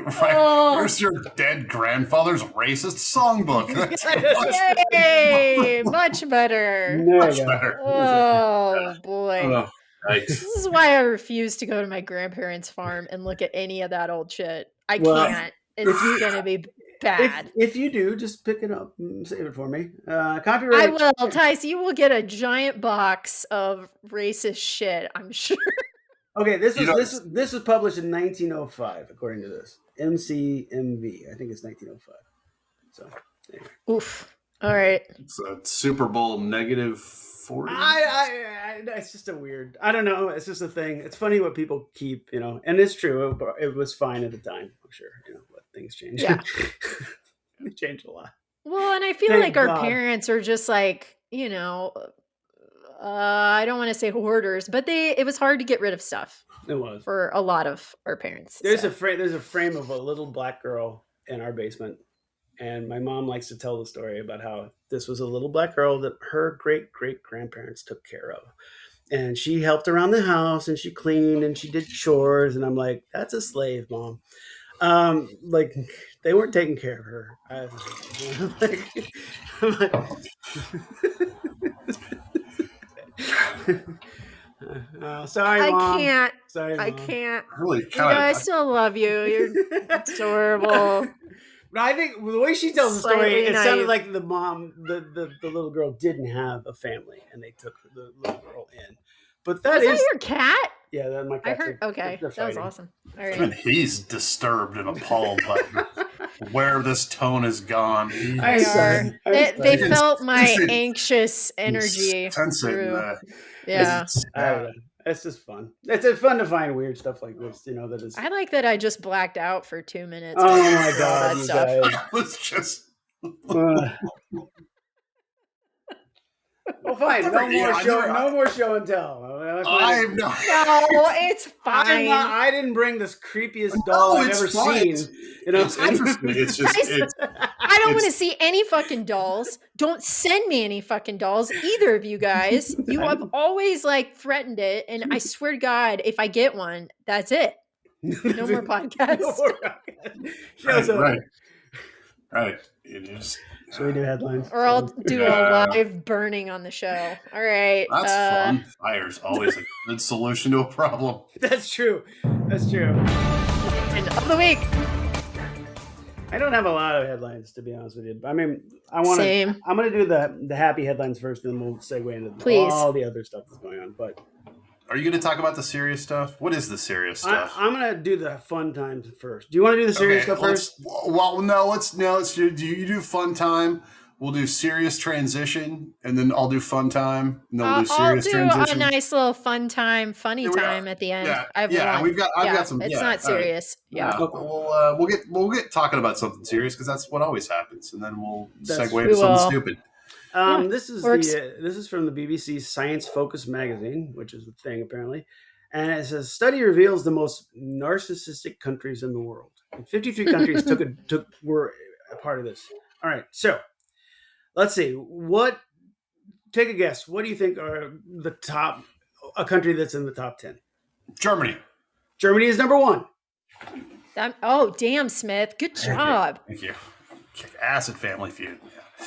Oh. Where's your dead grandfather's racist songbook? Yay! Much better. Much better. Oh boy. Oh, nice. This is why I refuse to go to my grandparents' farm and look at any of that old shit. I can't. It's gonna be bad. If you do, just pick it up and save it for me. Copyright. I will, Tice. You will get a giant box of racist shit, I'm sure. Okay, this was published in 1905, according to this. MCMV. I think it's 1905. So, anyway. Oof. All right. It's a Super Bowl -40. It's just a weird. I don't know. It's just a thing. It's funny what people keep, and it's true. It was fine at the time. I'm sure, but things change. Yeah. They changed a lot. Well, and I feel like our parents are just like, I don't want to say hoarders, but it was hard to get rid of stuff. It was for a lot of our parents. There's a frame of a little black girl in our basement, and my mom likes to tell the story about how this was a little black girl that her great grandparents took care of, and she helped around the house and she cleaned and she did chores, and I'm like, that's a slave, Mom. Like they weren't taking care of her. I'm like, sorry, Mom. I can't. Really, I still love you. You're adorable. But I think the way she tells the story, it sounded like the mom, the little girl didn't have a family, and they took the little girl in. But that is that your cat? Yeah, that's my cat. I heard. Okay, that was awesome. All right. And he's disturbed and appalled by where this tone has gone. They felt my anxious energy. Yeah. It's just fun. It's fun to find weird stuff like this, that is. I like that I just blacked out for 2 minutes. Oh my God, you guys. Let's just. Well, fine. No more show and tell. No, it's fine. I didn't bring this creepiest doll I've ever seen. It's interesting. It's just. I don't want to see any fucking dolls. Don't send me any fucking dolls, either of you guys. You have always threatened it, and I swear to God, if I get one, that's it. No more podcasts. Right. It is. So we do headlines. Or I'll do a live burning on the show. All right. That's fun. Fire's always a good solution to a problem. That's true. End of the week. I don't have a lot of headlines, to be honest with you. I mean, I'm going to do the happy headlines first, and then we'll segue into all the other stuff that's going on. But are you going to talk about the serious stuff? What is the serious stuff? I'm going to do the fun times first. Do you want to do the serious stuff first? Well, no. Let's do. You do fun time. We'll do serious transition, and then I'll do fun time, and then we'll do serious transition. I'll do a nice little fun time, funny time at the end. I've got some. It's not serious. Right. Yeah. We'll get talking about something serious because that's what always happens, and then we'll segue into something stupid. This is from the BBC's Science Focus magazine, which is a thing apparently, and it says study reveals the most narcissistic countries in the world. And 53 countries were a part of this. All right, so let's see. Take a guess. What do you think are a country that's in the top 10? Germany. Germany is number 1. Damn, Smith. Good job. Thank you. Kick ass at Family Feud.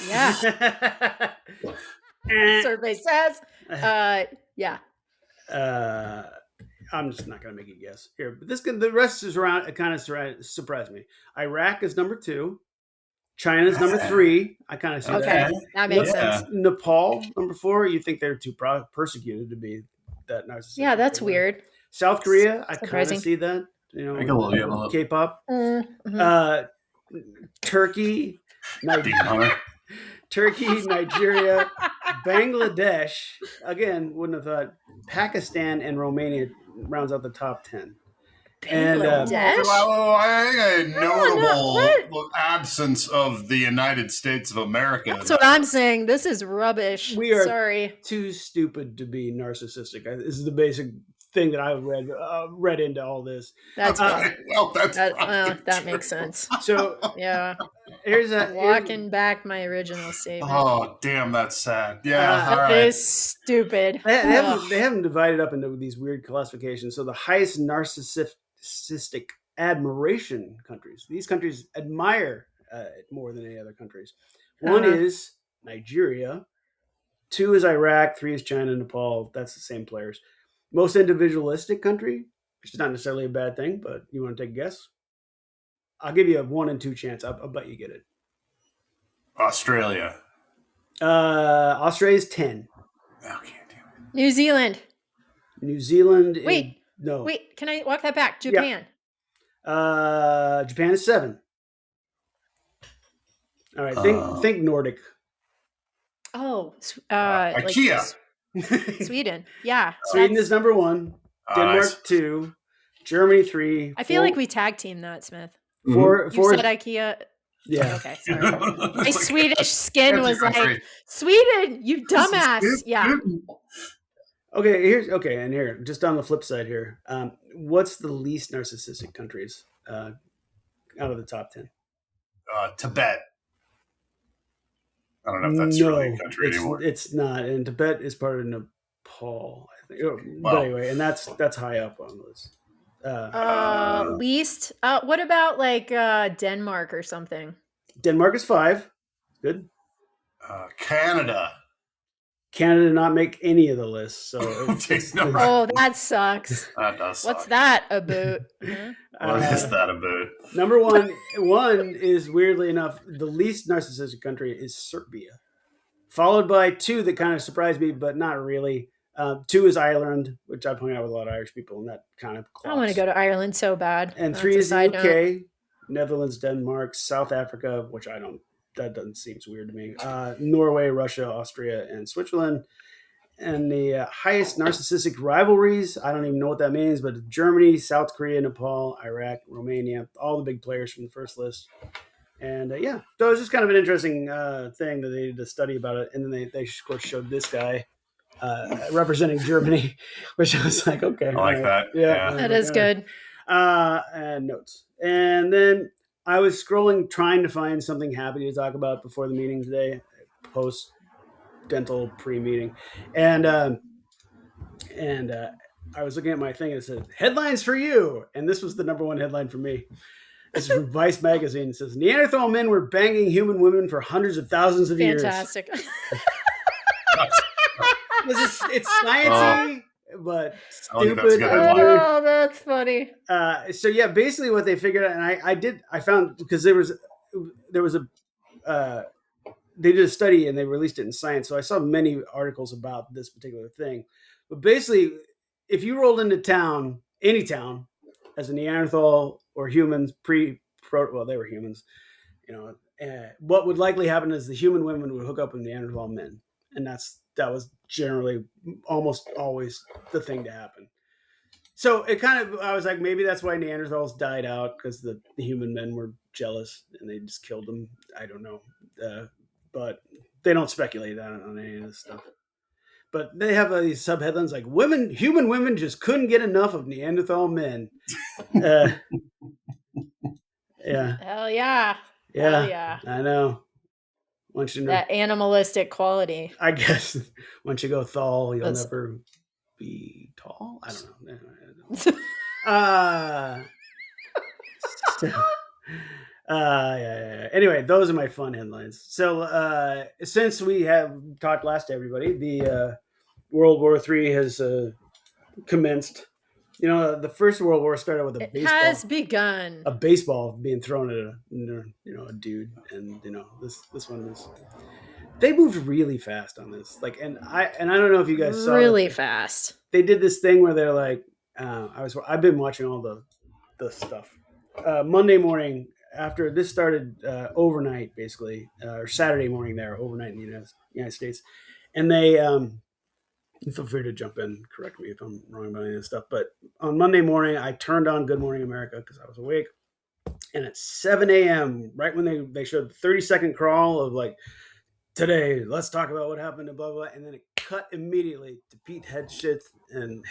Yeah. Survey says, yeah. I'm just not going to make you guess here. But the rest is around. It kind of surprised me. Iraq is number 2. China's number 3. I kind of see Okay, that. that makes Yeah. sense. Nepal number 4. You think they're too persecuted to be that narcissistic? Yeah, that's They were. weird. South Korea, I kind Surprising. of see that. You Like a little, know, K-pop. Mhm. Turkey, Demon Hunter. Turkey, Nigeria, Bangladesh. Again, wouldn't have thought. Pakistan and Romania rounds out the top 10. And Bangladesh? A what? notable absence of the United States of America. That's what I'm saying. This is rubbish. We are Sorry. too stupid to be narcissistic. This is the basic thing that I read into all this. That's fine. Well, that makes sense. So Yeah, here's walking back my original statement. Oh, damn, that's sad. Yeah, all That right. is stupid. They Ugh. haven't divided up into these weird classifications. So the highest narcissistic admiration countries. These countries admire it more than any other countries. One is Nigeria. 2 is Iraq. 3 is China, Nepal. That's the same players. Most individualistic country, which is not necessarily a bad thing, but you want to take a guess? I'll give you a 1 in 2 chance. I'll bet you get it. Australia. Australia's 10. Okay, damn it. New Zealand. New Zealand. Wait. No. Wait, can I walk that back? Japan. Japan is 7. All right, think Nordic. Oh, IKEA. Sweden. Yeah. Sweden is number 1. Denmark Nice. 2. Germany 3. I feel like we tag team that, Smith. 4. You said IKEA. Yeah. Okay, sorry. My Swedish skin was country. like, Sweden, you dumbass. Yeah. Okay, and here, just on the flip side here, what's the least narcissistic countries out of the top 10? Tibet. I don't know if that's really a country anymore. It's not, and Tibet is part of Nepal, I think. Well, But anyway, and that's high up on the list. Least. What about like Denmark or something? Denmark is 5. Good. Canada. Canada did not make any of the lists, so Oh, that sucks. That does suck. What's that about? Huh? What is that about? Number one is weirdly enough the least narcissistic country is Serbia, followed by 2 that kind of surprised me, but not really. 2 is Ireland, which I've hung out with a lot of Irish people, and that kind of clocks. I want to go to Ireland so bad. And That's 3 a is the side UK, note. Netherlands, Denmark, South Africa, which that doesn't seem weird to me. Norway, Russia, Austria, and Switzerland. And the highest narcissistic rivalries, I don't even know what that means, but Germany, South Korea, Nepal, Iraq, Romania, all the big players from the first list. And so it was just kind of an interesting thing that they did a study about it. And then they of course, showed this guy representing Germany, which I was like, okay. I like that. Yeah. That is good. And notes. And then I was scrolling, trying to find something happy to talk about before the meeting today, post dental pre-meeting, and I was looking at my thing and it said headlines for you, and this was the number 1 headline for me. This is from Vice magazine. It says Neanderthal men were banging human women for hundreds of thousands of years. Fantastic. It's sciencey, but I think stupid. that's a good headline. Oh, that's funny. So yeah, basically what they figured out, and I found, because there was a they did a study and they released it in Science, so I saw many articles about this particular thing. But basically, if you rolled into any town, as a Neanderthal or humans well, they were humans, what would likely happen is the human women would hook up with Neanderthal men, and that was generally almost always the thing to happen. So it I was like, maybe that's why Neanderthals died out, because the human men were jealous and they just killed them. I don't know. But they don't speculate on any of this stuff. But they have these subheadlines like human women just couldn't get enough of Neanderthal men. Yeah. Hell yeah. Yeah. Hell yeah. I know. Once you know, That animalistic quality. I guess once you go thal, you'll That's- never be tall. I don't know. Yeah. Anyway, those are my fun headlines. So since we have talked last to everybody, the World War III has commenced, You know, the First World War started with It has begun. a baseball being thrown at a dude, and this one was. They moved really fast on this, like, and I don't know if you guys saw it. Really fast. They did this thing where they're like, I've been watching all the stuff. Monday morning after this started, overnight basically, or Saturday morning there, overnight in the United States, and they feel free to jump in, correct me if I'm wrong about any of this stuff. But on Monday morning, I turned on Good Morning America because I was awake, and at 7 a.m., right when they showed the 30-second crawl of like, today, let's talk about what happened and blah, blah, blah. And then it cut immediately to Pete Hegseth and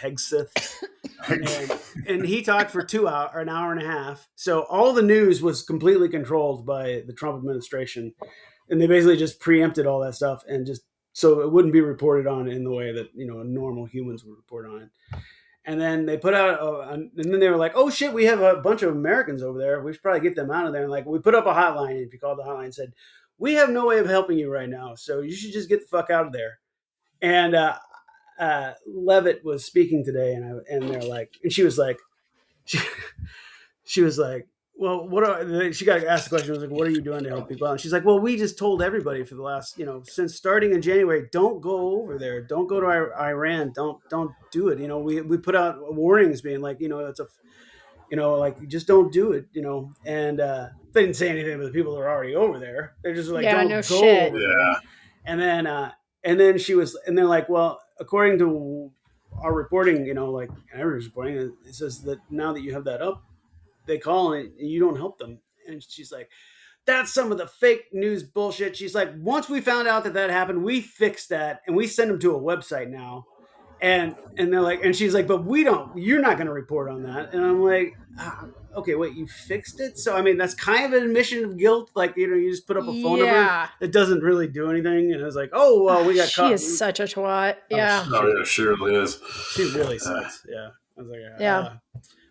and he talked for an hour and a half. So all the news was completely controlled by the Trump administration. And they basically just preempted all that stuff and just so it wouldn't be reported on in the way that, normal humans would report on it. And then they put out, and then they were like, "Oh shit, we have a bunch of Americans over there. We should probably get them out of there." And like, we put up a hotline. And if you called the hotline and said, "We have no way of helping you right now, so you should just get the fuck out of there." And Levitt was speaking today, and they're like, and she was like, she was like, "Well, she got asked the question, was like, what are you doing to help people out?" And she's like, "Well, we just told everybody for the last, since starting in January, don't go over there, don't go to Iran, don't do it. We put out warnings being like, it's a, like just don't do it, and they didn't say anything to the people that are already over there. They're just like, don't go shit. over there." And then she was, and they're like, "Well, according to our reporting, like everyone's reporting, it says that now that you have that up, they call and you don't help them." And she's like, "That's some of the fake news bullshit." She's like, "Once we found out that happened, we fixed that and we send them to a website now." And they're like, and she's like, "But you're not going to report on that." And I'm like, "Okay, wait, you fixed it?" So, I mean, that's kind of an admission of guilt. Like, you just put up a phone number that doesn't really do anything. And I was like, "Oh, well, we got caught." She is such a twat. Yeah. She really is. She really sucks. Yeah. I was like, yeah.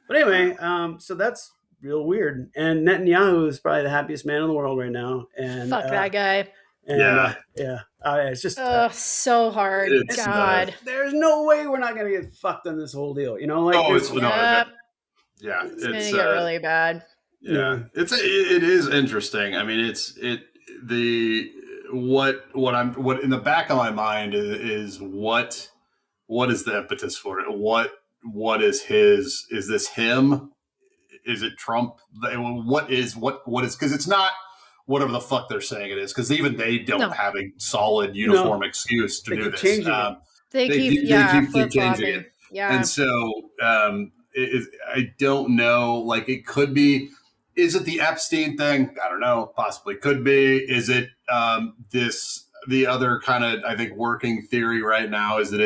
But anyway, so that's real weird. And Netanyahu is probably the happiest man in the world right now. And fuck that guy. And, it's just so hard. God, there's no way we're not gonna get fucked on this whole deal. It's gonna get really bad. Yeah, it is interesting. I mean, what in the back of my mind is what is the impetus for it? What is his? Is this him? Is it Trump? What is because it's not whatever the fuck they're saying it is, because even they don't have a solid uniform excuse to do this. They keep changing it. Yeah. And so I don't know, like it could be, is it the Epstein thing? I don't know, possibly could be. Is it the other kind of, I think, working theory right now is that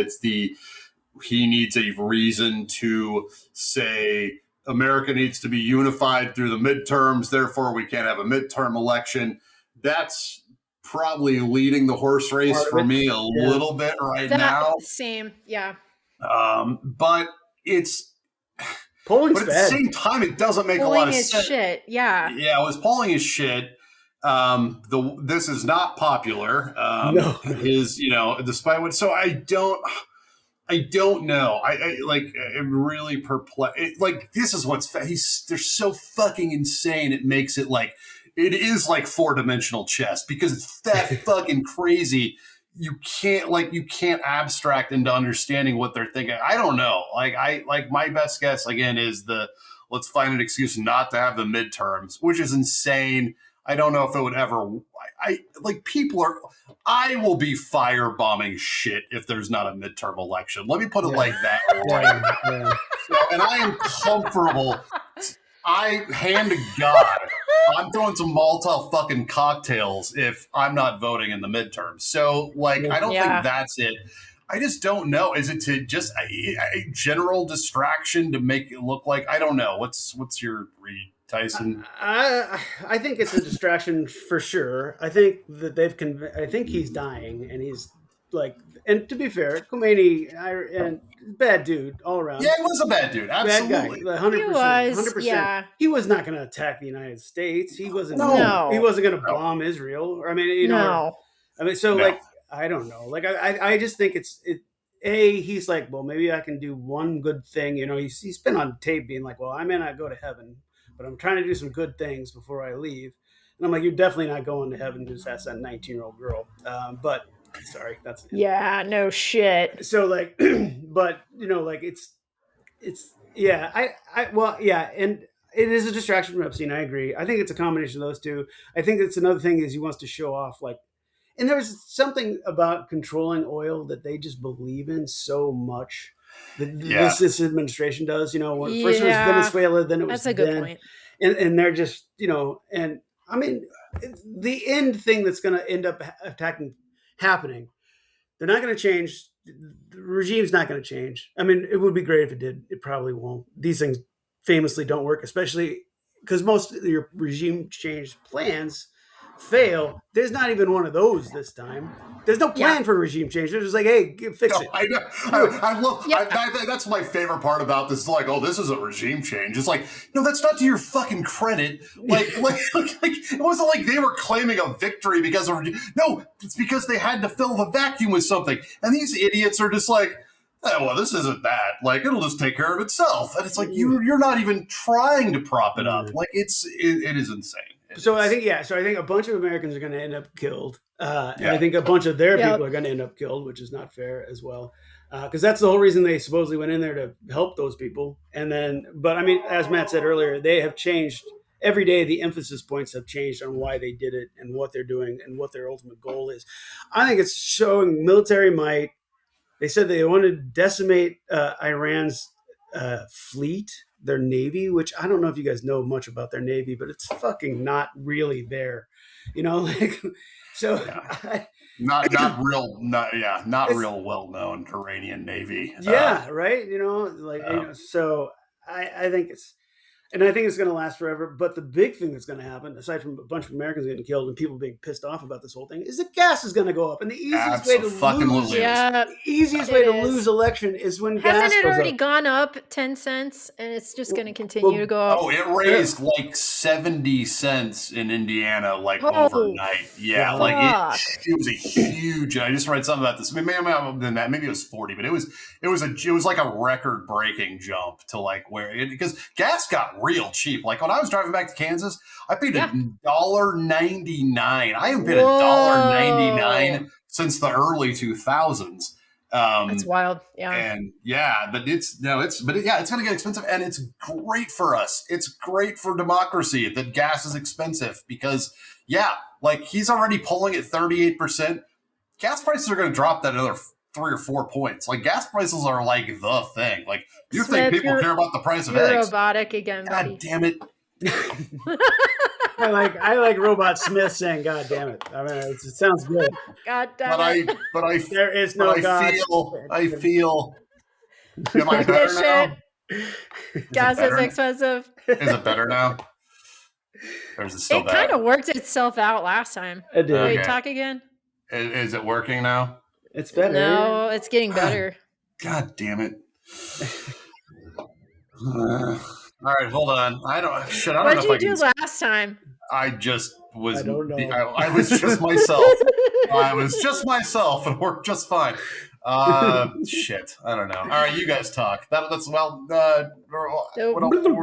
he needs a reason to say America needs to be unified through the midterms, therefore we can't have a midterm election. That's probably leading the horse race for me a little bit now. Same, yeah. But it's polling's but at the same time, it doesn't make a lot of sense. Shit, yeah. Yeah, it was polling is shit. This is not popular. No. Despite what, so I don't know. I'm really perplexed. This is what's they're so fucking insane. It makes it like it is like 4-dimensional chess because it's that fucking crazy. You can't abstract into understanding what they're thinking. I don't know. My best guess again is let's find an excuse not to have the midterms, which is insane. I don't know if it would ever. I will be firebombing shit if there's not a midterm election. Let me put it like that. And I am comfortable. Hand to God, I'm throwing some Molotov fucking cocktails if I'm not voting in the midterms. So, I don't think that's it. I just don't know. Is it to just a general distraction to make it look like, I don't know. What's your read, Tyson? I think it's a distraction for sure. I think that I think he's dying, and he's and to be fair, Khomeini and bad dude all around. Yeah, he was a bad dude. Absolutely, 100%. 100%. Yeah. He was not going to attack the United States. He wasn't. No. He wasn't going to bomb Israel. I mean, I don't know. I just think he's like, well, maybe I can do one good thing. He's been on tape being like, well, I may not go to heaven, but I'm trying to do some good things before I leave. And I'm like, you're definitely not going to heaven. Just ask that 19-year-old girl. But sorry, that's Yeah, no shit. so like, but like it's yeah, well, yeah, and it is a distraction from Epstein. I agree. I think it's a combination of those two. I think it's another thing is he wants to show off like, and there's something about controlling oil that they just believe in so much. This administration does. First it was Venezuela, then it was that's a good point. And they're just and I mean the end thing that's going to end up happening. They're not going to change. The regime's not going to change. I mean, it would be great if it did. It probably won't. These things famously don't work, especially because most of your regime change plans fail. There's not even one of those this time. There's no plan for regime change. They're just like, hey, fix it. I know. I love. That's my favorite part about this. Like, oh, this is a regime change. It's like, no, that's not to your fucking credit. Like it wasn't like they were claiming a victory because of. No, it's because they had to fill the vacuum with something, and these idiots are just like, oh, well, this isn't that. Like, it'll just take care of itself. And it's like you're not even trying to prop it up. Like, it is insane. I think a bunch of Americans are going to end up killed. And I think a bunch of their people are going to end up killed, which is not fair as well. Because that's the whole reason they supposedly went in there to help those people. But I mean, as Matt said earlier, they have changed every day. The emphasis points have changed on why they did it and what they're doing and what their ultimate goal is. I think it's showing military might. They said they wanted to decimate Iran's fleet, their navy, which I don't know if you guys know much about their navy, but it's fucking not really there, like so. Yeah. Not real well known Iranian navy. Right. So I think it's going to last forever. But the big thing that's going to happen, aside from a bunch of Americans getting killed and people being pissed off about this whole thing, is the gas is going to go up. And the easiest way to lose election is when gas goes up. Hasn't it already gone up 10 cents and it's just going to continue to go up? Oh, it raised like 70 cents in Indiana overnight. Yeah, like it was a huge. I just read something about this. Maybe it was 40, but it was like a record breaking jump to like because gas got real cheap. Like when I was driving back to Kansas, I paid $1.99. I haven't paid $1.99 since the early 2000s. That's wild. Yeah. And but it's going to get expensive, and it's great for us. It's great for democracy that gas is expensive because like he's already pulling at 38%. Gas prices are going to drop that another 3 or 4 points. Like gas prices are like the thing. Like you think people care about the price of eggs? Robotic again, buddy. God damn it! I like Robot Smith saying "God damn it." I mean, it sounds good. God damn it! There is no God. I feel. Am I better now? Gas is expensive. Is it better now? Or is it still bad? It kind of worked itself out last time. It did. Okay. Talk again. Is it working now? It's better. No, it's getting better. God damn it. All right, hold on. I don't know if I What did you do last time? I just was. I don't know. I was just myself. I was just myself and worked just fine. Shit. I don't know. All right, you guys talk. What were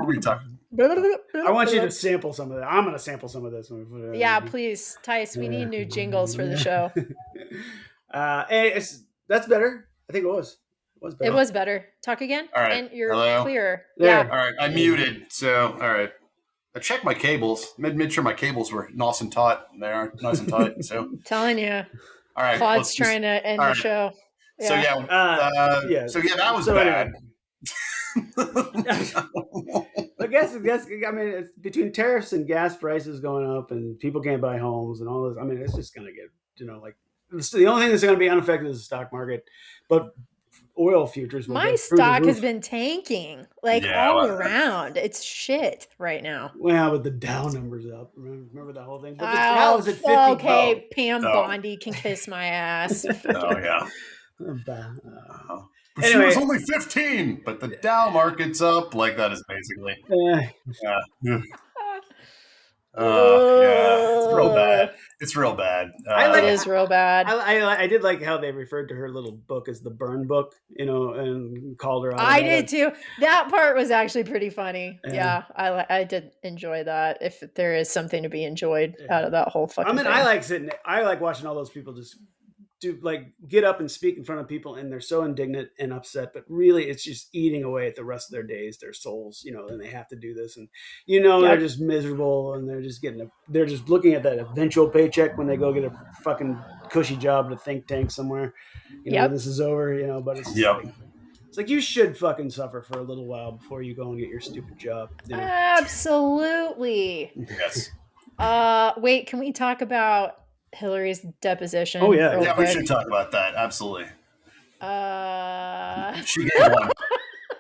we talking? I want you to sample some of that. I'm going to sample some of this. Yeah, please, Tice. We need new jingles for the show. That's better. I think it was. It was better. Talk again. All right. And you're clearer. There. Yeah. All right. I muted. So, all right. I checked my cables. Made sure my cables were nice and taut. They are nice and tight. So, I'm telling you. All right. Claude's trying to end the show. Yeah. So that was bad. I guess. I mean, it's between tariffs and gas prices going up, and people can't buy homes and all this. I mean, it's just going to get the only thing that's going to be unaffected is the stock market, but oil futures. My stock has been tanking all around. It's shit right now. Well, but the Dow number's up. Remember that whole thing? But the Dow is at 50. Okay, Pam Bondi can kiss my ass. Oh yeah. But Anyway. she was only 15, but the Dow market's up. Like that is basically. Yeah, it's real bad. It's real bad. It is real bad. I did like how they referred to her little book as the burn book, and called her out. I did too. That part was actually pretty funny. Yeah, I did enjoy that. If there is something to be enjoyed out of that whole fucking thing. I like watching all those people just get up and speak in front of people, and they're so indignant and upset, but really it's just eating away at the rest of their days, their souls, and they have to do this, and they're just miserable, and they're just looking at that eventual paycheck when they go get a fucking cushy job at a think tank somewhere, this is over, but it's it's like you should fucking suffer for a little while before you go and get your stupid job. Absolutely. Yes. Wait, can we talk about Hillary's deposition? Oh yeah, yeah, we should talk about that. Absolutely. She gave one.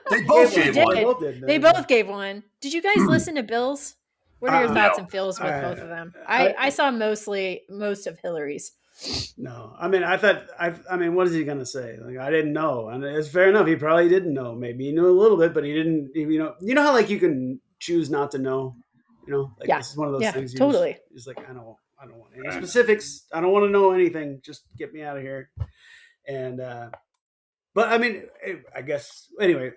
They both gave one. They both gave one. Did you guys listen to Bill's? What are your thoughts and feels with both of them? I saw most of Hillary's. No, I mean, what is he gonna say? Like, I didn't know, and it's fair enough. He probably didn't know. Maybe he knew a little bit, but he didn't. You know how like you can choose not to know. This is one of those things. Totally. He's like, I don't want any specifics. I don't want to know anything. Just get me out of here. And but I mean, I guess anyway.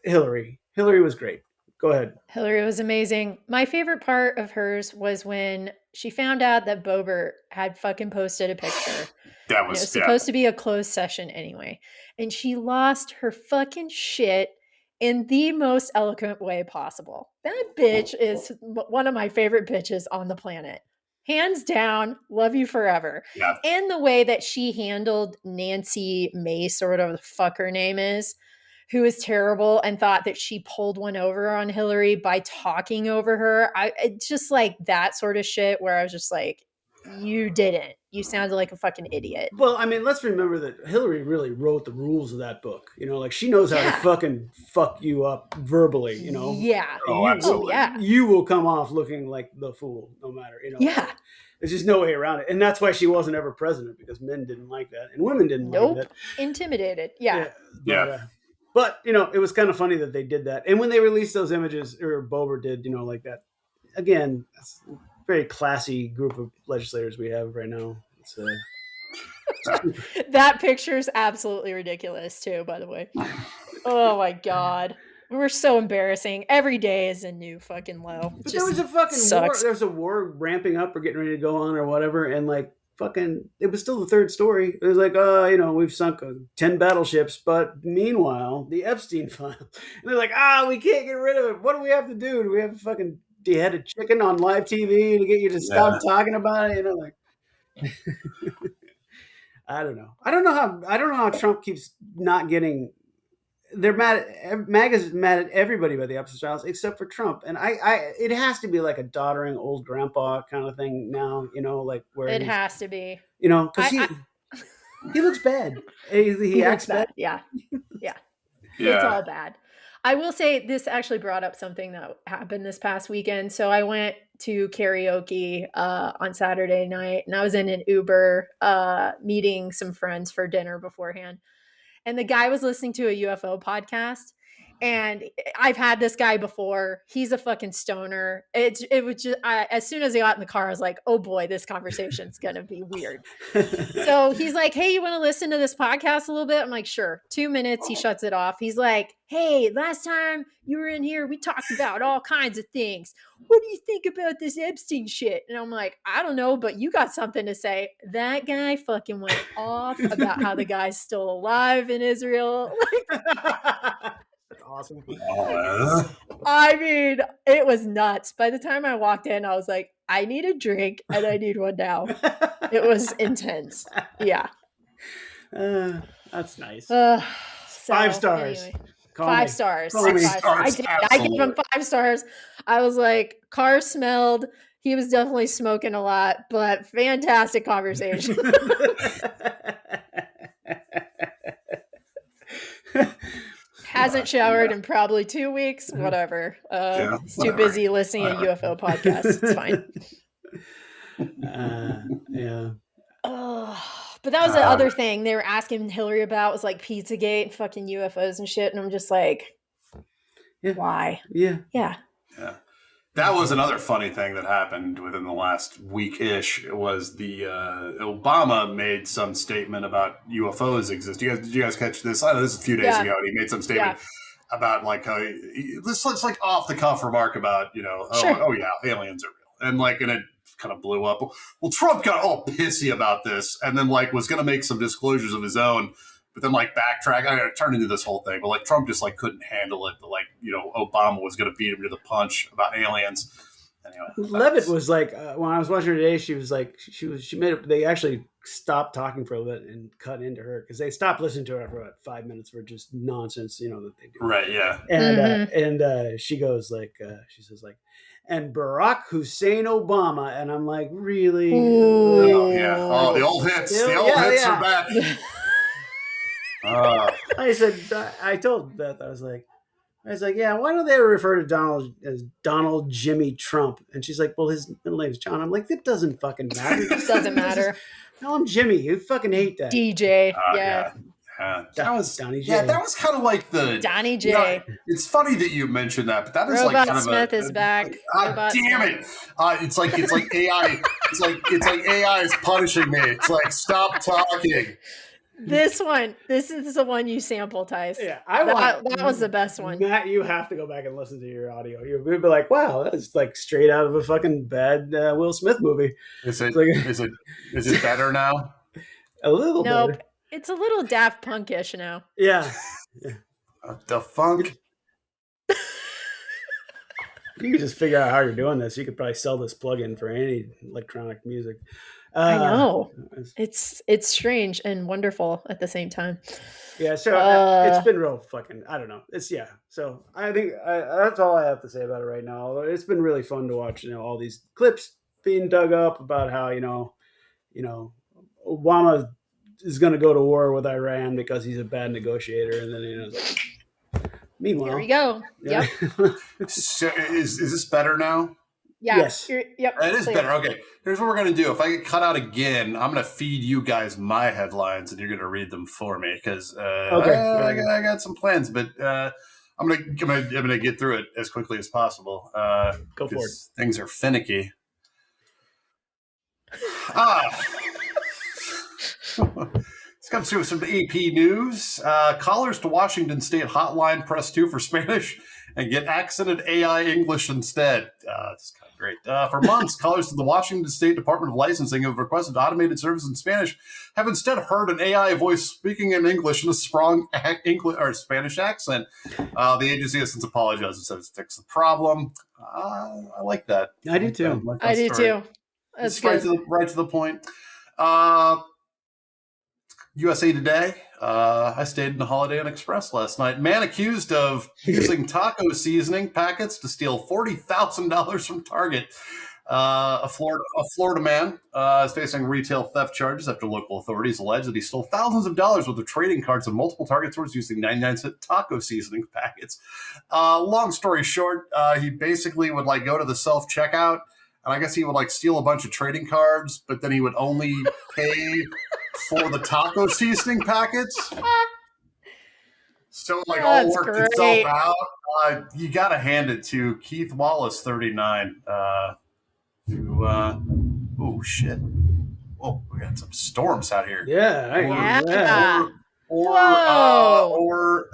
Hillary was great. Go ahead. Hillary was amazing. My favorite part of hers was when she found out that Boebert had fucking posted a picture. That was supposed to be a closed session anyway. And she lost her fucking shit in the most eloquent way possible. That bitch is one of my favorite bitches on the planet. Hands down, love you forever. Yeah. And the way that she handled Nancy Mace, or whatever the fuck her name is, who is terrible, and thought that she pulled one over on Hillary by talking over her. It's just like that sort of shit where I was just like, you didn't. You sounded like a fucking idiot. Well, I mean, let's remember that Hillary really wrote the rules of that book. Like she knows how to fucking fuck you up verbally, Yeah. Oh, absolutely. You will come off looking like the fool no matter, Yeah. There's just no way around it. And that's why she wasn't ever president, because men didn't like that and women didn't like that. Intimidated. Yeah. But it was kind of funny that they did that. And when they released those images, or Boebert did, like that, again, it's a very classy group of legislators we have right now. It's that picture is absolutely ridiculous too, by the way. Oh my God. We're so embarrassing. Every day is a new fucking low. But there was a fucking war. There was a war ramping up or getting ready to go on or whatever. And like, it was still the third story. It was like, we've sunk 10 battleships, but meanwhile, the Epstein file. And they're like, we can't get rid of it. What do we have to do? Do we have to fucking dehead a chicken on live TV to get you to stop talking about it? Like, I don't know. I don't know how Trump keeps not getting. They're mad. MAGA's mad at everybody by the Epstein files except for Trump, and it has to be like a doddering old grandpa kind of thing now, like where it has to be, because he looks bad. He acts bad. Yeah. It's all bad. I will say this actually brought up something that happened this past weekend. So I went to karaoke on Saturday night, and I was in an Uber meeting some friends for dinner beforehand. And the guy was listening to a UFO podcast. And I've had this guy before. He's a fucking stoner. It was just, as soon as I got in the car, I was like, oh boy, this conversation's going to be weird. So he's like, hey, you want to listen to this podcast a little bit? I'm like, sure. 2 minutes. He shuts it off. He's like, hey, last time you were in here, we talked about all kinds of things. What do you think about this Epstein shit? And I'm like, I don't know, but you got something to say. That guy fucking went off about how the guy's still alive in Israel. Awesome. I mean, it was nuts. By the time I walked in, I was like, I need a drink and I need one now. It was intense. Yeah. That's nice. 5 stars. Anyway. 5 stars. I gave him 5 stars. I was like, car smelled. He was definitely smoking a lot, but fantastic conversation. Hasn't showered in probably 2 weeks. Whatever. He's too busy listening to UFO podcasts. It's fine. Yeah. But that was the other thing they were asking Hillary about, was like Pizzagate and fucking UFOs and shit. And I'm just like, why? Yeah. Yeah. That was another funny thing that happened within the last week-ish. Was the Obama made some statement about UFOs exist. Did you guys catch this? I know this is a few days ago, and he made some statement about like how this looks like off the cuff remark about oh yeah, aliens are real, and it kind of blew up. Well, Trump got all pissy about this, and then like was going to make some disclosures of his own. But then, like, backtrack, I turned into this whole thing. But, like, Trump just, like, couldn't handle it. But, like, Obama was going to beat him to the punch about aliens. Anyway. Levitt was like, when I was watching her today, she was like, she made it, they actually stopped talking for a little bit and cut into her because they stopped listening to her for about 5 minutes for just nonsense, that they do. Right, yeah. And she goes, like, she says, like, and Barack Hussein Obama. And I'm like, really? Oh, yeah. Oh, the old hits. The old hits are back. I told Beth, I was like, yeah, why don't they refer to Donald as Donald Jimmy Trump? And she's like, well, his middle name's John. I'm like, it doesn't fucking matter. It doesn't matter. Tell him Jimmy. You fucking hate that. DJ. Yeah. That was Donnie J. Yeah, that was kind of like the Donnie J. It's funny that you mentioned that, but that is Robot like kind Smith of is back. Damn it! It's like AI. It's like AI is punishing me. It's like stop talking. This is the one you sample, Tice. Yeah, that was the best one. Matt, you have to go back and listen to your audio. You'll be like, wow, that's like straight out of a fucking bad Will Smith movie. Is it like, is it better now? A little Nope. better. It's a little Daft Punk-ish now. Yeah. The funk. You can just figure out how you're doing this. You could probably sell this plugin for any electronic music. I know. It's strange and wonderful at the same time. Yeah, so it's been real fucking, I don't know. So I think that's all I have to say about it right now. It's been really fun to watch, all these clips being dug up about how, Obama is going to go to war with Iran because he's a bad negotiator. And then, it's like, meanwhile. Here we go. Yeah. Yep. So is this better now? Yeah. Yes. Yep. It is better. Okay. Here's what we're going to do. If I get cut out again, I'm going to feed you guys my headlines and you're going to read them for me because I got some plans, but I'm going to get through it as quickly as possible. Go for it. Things are finicky. Let's come to some AP news. Callers to Washington State hotline press 2 for Spanish and get accented AI English instead. That's kind of great. For months, callers to the Washington State Department of Licensing have requested automated service in Spanish have instead heard an AI voice speaking in English in a strong English or Spanish accent. The agency has since apologized and said it's fixed the problem. I like that. I do too. I do too. That's good. Right to the point. USA Today. I stayed in the Holiday Inn Express last night. Man accused of using taco seasoning packets to steal $40,000 from Target. A Florida man is facing retail theft charges after local authorities allege that he stole thousands of dollars worth of trading cards at multiple Target stores using 99-cent taco seasoning packets. Long story short, he basically would go to the self-checkout, and I guess he would steal a bunch of trading cards, but then he would only pay for the taco seasoning packets. So all worked itself out. You got to hand it to Keith Wallace, 39. Oh shit! Oh, we got some storms out here. Yeah. Or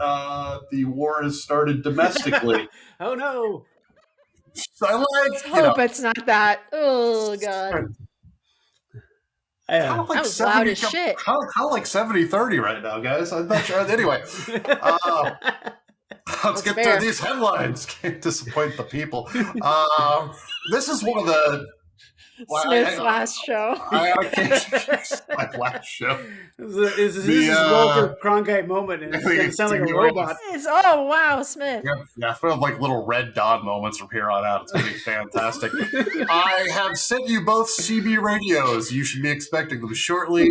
the war has started domestically. Oh no! So I hope it's not that. Oh god. That was loud as shit. Kind of like 70-30 right now, guys. I'm not sure. Anyway, let's get through these headlines. Can't disappoint the people. This is one of the Smith's last show. My last show. This is Walter Cronkite moment, and it's going to sound like a robot. Oh wow, Smith. Yeah, sort of like little Red Dawn moments from here on out. It's going to be fantastic. I have sent you both CB radios. You should be expecting them shortly.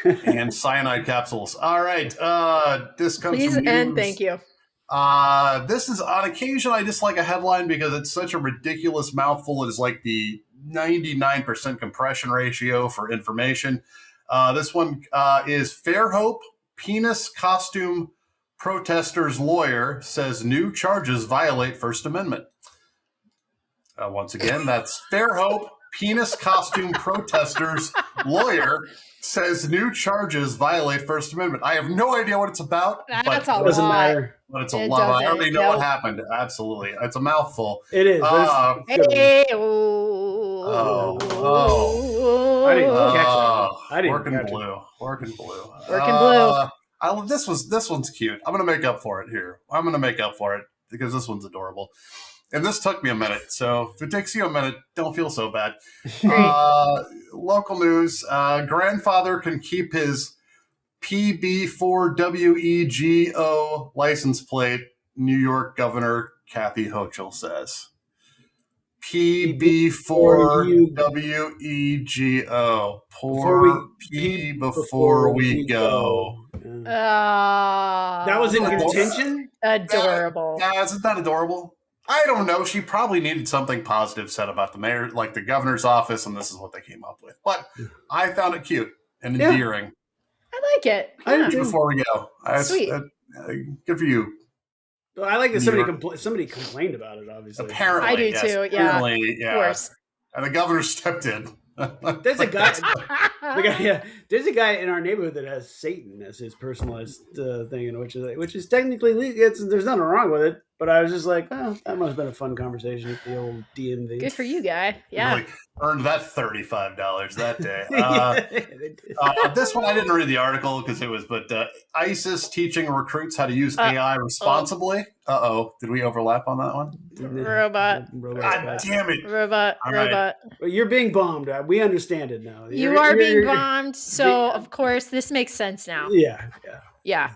And cyanide capsules. All right. This comes Please from news. and thank you. This is on occasion I dislike a headline because it's such a ridiculous mouthful. It is like the 99% compression ratio for information. This one is Fairhope penis costume Protester's lawyer says new charges violate First Amendment. Once again, that's Fairhope penis costume protester's lawyer says new charges violate First Amendment. I have no idea what it's about. That's but a It doesn't lot. matter. But it's a It lot. I doesn't. already know Nope. what happened. Absolutely. It's a mouthful. It is. But it's good. Hey, I didn't catch that. I didn't Working catch it. blue. Working blue. Working blue. This one's cute. I'm gonna make up for it here. I'm gonna make up for it because this one's adorable. And this took me a minute, so if it takes you a minute, don't feel so bad. Local news: grandfather can keep his PB4WEGO license plate. New York Governor Kathy Hochul says. PB4WEGO. Poor P before we go. That was in contention? Adorable. Isn't that adorable? I don't know. She probably needed something positive said about the mayor, like the governor's office, and this is what they came up with. But I found it cute and endearing. I like it. I do. Before we go. Sweet. Good for you. Well, I like that somebody complained about it, obviously. Apparently. I do yes. too, yeah. Apparently, Of course. And the governor stepped in. There's a guy. There's a guy in our neighborhood that has Satan as his personalized thing, which is technically legal. There's nothing wrong with it. But I was just like, oh, that must have been a fun conversation with the old DMV. Good for you, guy. Yeah. Really earned that $35 that day. This one, I didn't read the article because it was, but ISIS teaching recruits how to use AI responsibly. Did we overlap on that one? Robot. God damn it. Robot. Right. Well, you're being bombed. We understand it now. You are being bombed. So, of course, this makes sense now. Yeah.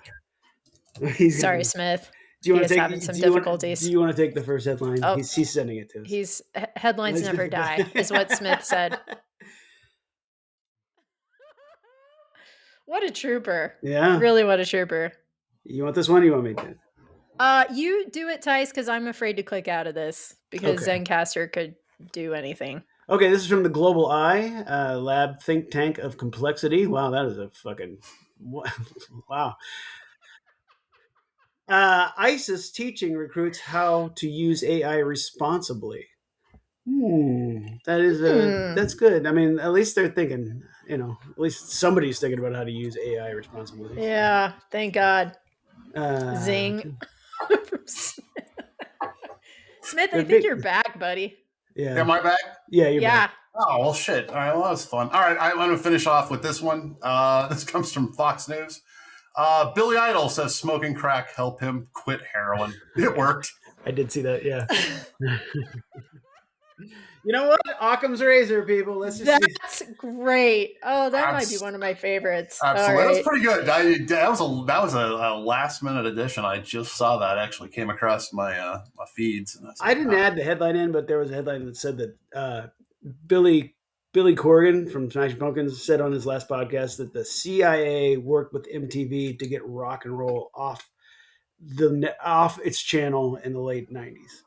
Sorry, Smith. Do you want to take having some difficulties. Do you want to take the first headline? Oh, he's sending it to us. Headlines never die, is what Smith said. What a trooper. Yeah. Really, what a trooper. You want this one or you want me to? You do it, Tice, because I'm afraid to click out of this because Zencaster could do anything. Okay, this is from the Global Eye, lab think tank of complexity. Wow, that is a fucking... Wow. ISIS teaching recruits how to use AI responsibly. That's good. I mean, at least they're thinking, at least somebody's thinking about how to use AI responsibly. Yeah, thank God. Zing. Smith, I think you're back, buddy. Yeah. Am I back? Yeah, you're back. Oh, well, shit. All right, well, that was fun. All right, I'm going to finish off with this one. This comes from Fox News. Billy Idol says smoking crack help him quit heroin. It worked. I did see that, yeah. You know what? Occam's razor, people. That's great. Oh, that might be one of my favorites. Absolutely. Right. That was pretty good. That was a last minute addition. I just saw that actually came across my my feeds. And I didn't add the headline in, but there was a headline that said that Billy Corgan from Smashing Pumpkins said on his last podcast that the CIA worked with MTV to get rock and roll off its channel in the late 90s.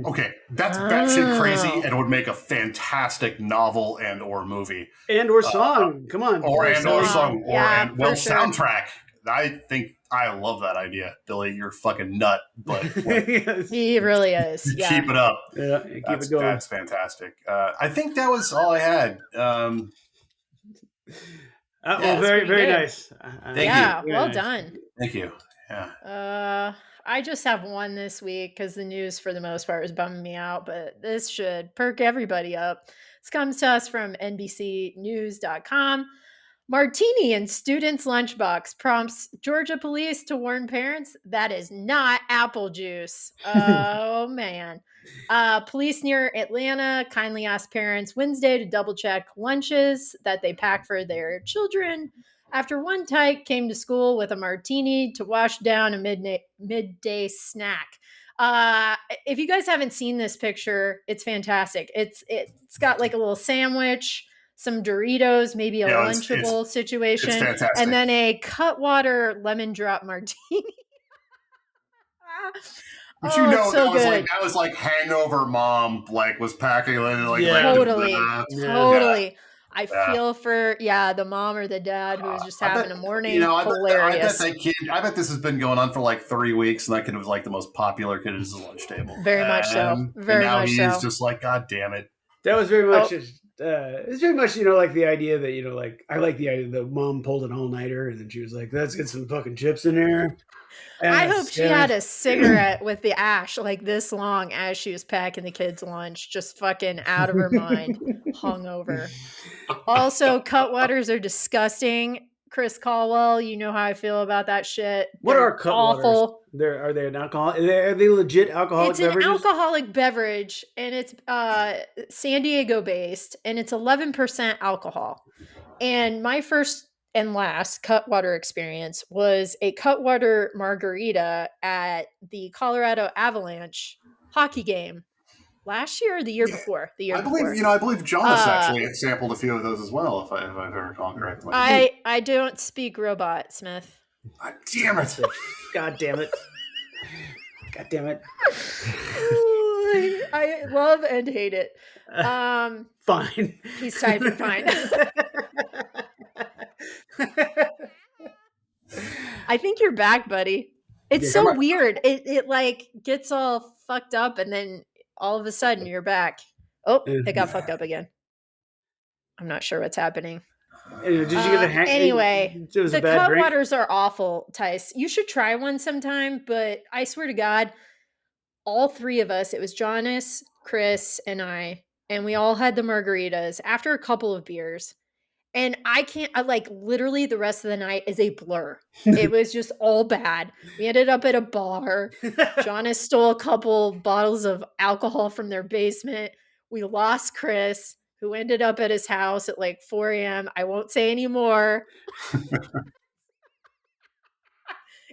Okay, that's batshit crazy and would make a fantastic novel and or movie. And or song. Come on. Or song. Soundtrack. I think I love that idea. Billy, you're fucking nut, but he really is. Yeah. Keep it up. Yeah, keep it going. That's fantastic. I think that was all I had. Well, very, very nice. Thank you. Well done. Thank you. Yeah. I just have one this week because the news for the most part was bumming me out, but this should perk everybody up. This comes to us from NBCnews.com. Martini in student's lunchbox prompts Georgia police to warn parents that is not apple juice. Oh, man. Police near Atlanta kindly asked parents Wednesday to double check lunches that they pack for their children after one tyke came to school with a martini to wash down a midday snack. If you guys haven't seen this picture, it's fantastic. It's got like a little sandwich, some Doritos, maybe a Lunchable situation, and then a Cutwater lemon drop martini. But that was like hangover mom was packing totally. I feel for the mom or the dad who was just having a morning. Hilarious. I bet this has been going on for like 3 weeks, and that kid was like the most popular kid at his lunch table. Very much so. Very and now much he so. is just like, God damn it. That was very much. It's very much, like the idea that like I like the idea that mom pulled an all nighter, and then she was like, "Let's get some fucking chips in there." And I hope she had a cigarette with the ash like this long as she was packing the kids' lunch, just fucking out of her mind, hungover. Also, cutwaters are disgusting. Chris Caldwell, you know how I feel about that shit. What are cutwaters? Awful. Are they an alcohol? Are they legit alcoholic beverages? It's an alcoholic beverage, and it's San Diego based, and it's 11% alcohol. And my first and last Cutwater experience was a Cutwater margarita at the Colorado Avalanche hockey game last year or the year before. I believe Jonas actually sampled a few of those as well, if I've ever recall correctly. I don't speak robot, Smith. God damn it! God damn it! God damn it! I love and hate it. Fine. He's typing fine. I think you're back, buddy. It's so weird. It like gets all fucked up, and then all of a sudden you're back. Oh, it got fucked up again. I'm not sure what's happening. Did you get a hang? Anyway, it was the a bad drink? Cutwaters are awful, Tice. You should try one sometime, but I swear to God, all three of us, it was Jonas, Chris, and I, and we all had the margaritas after a couple of beers. And I literally the rest of the night is a blur. It was just all bad. We ended up at a bar. Jonas stole a couple bottles of alcohol from their basement. We lost Chris, who ended up at his house at like 4 a.m. I won't say any more.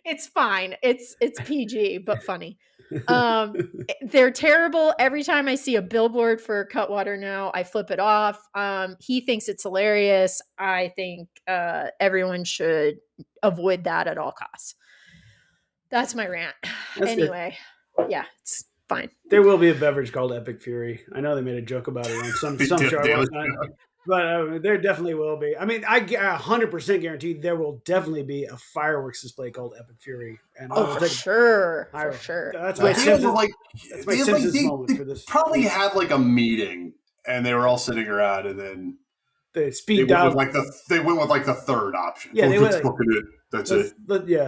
It's fine. It's PG, but funny. They're terrible. Every time I see a billboard for Cutwater now, I flip it off. He thinks it's hilarious. I think everyone should avoid that at all costs. That's my rant. Anyway, yeah, it's fine. There will be a beverage called Epic Fury. I know they made a joke about it on some show. But there definitely will be. I mean, I 100% guarantee there will definitely be a fireworks display called Epic Fury. And for sure. That's my Simpsons moment for this. Probably had like a meeting, and they were all sitting around, and then they went with like the third option. Yeah, that's it.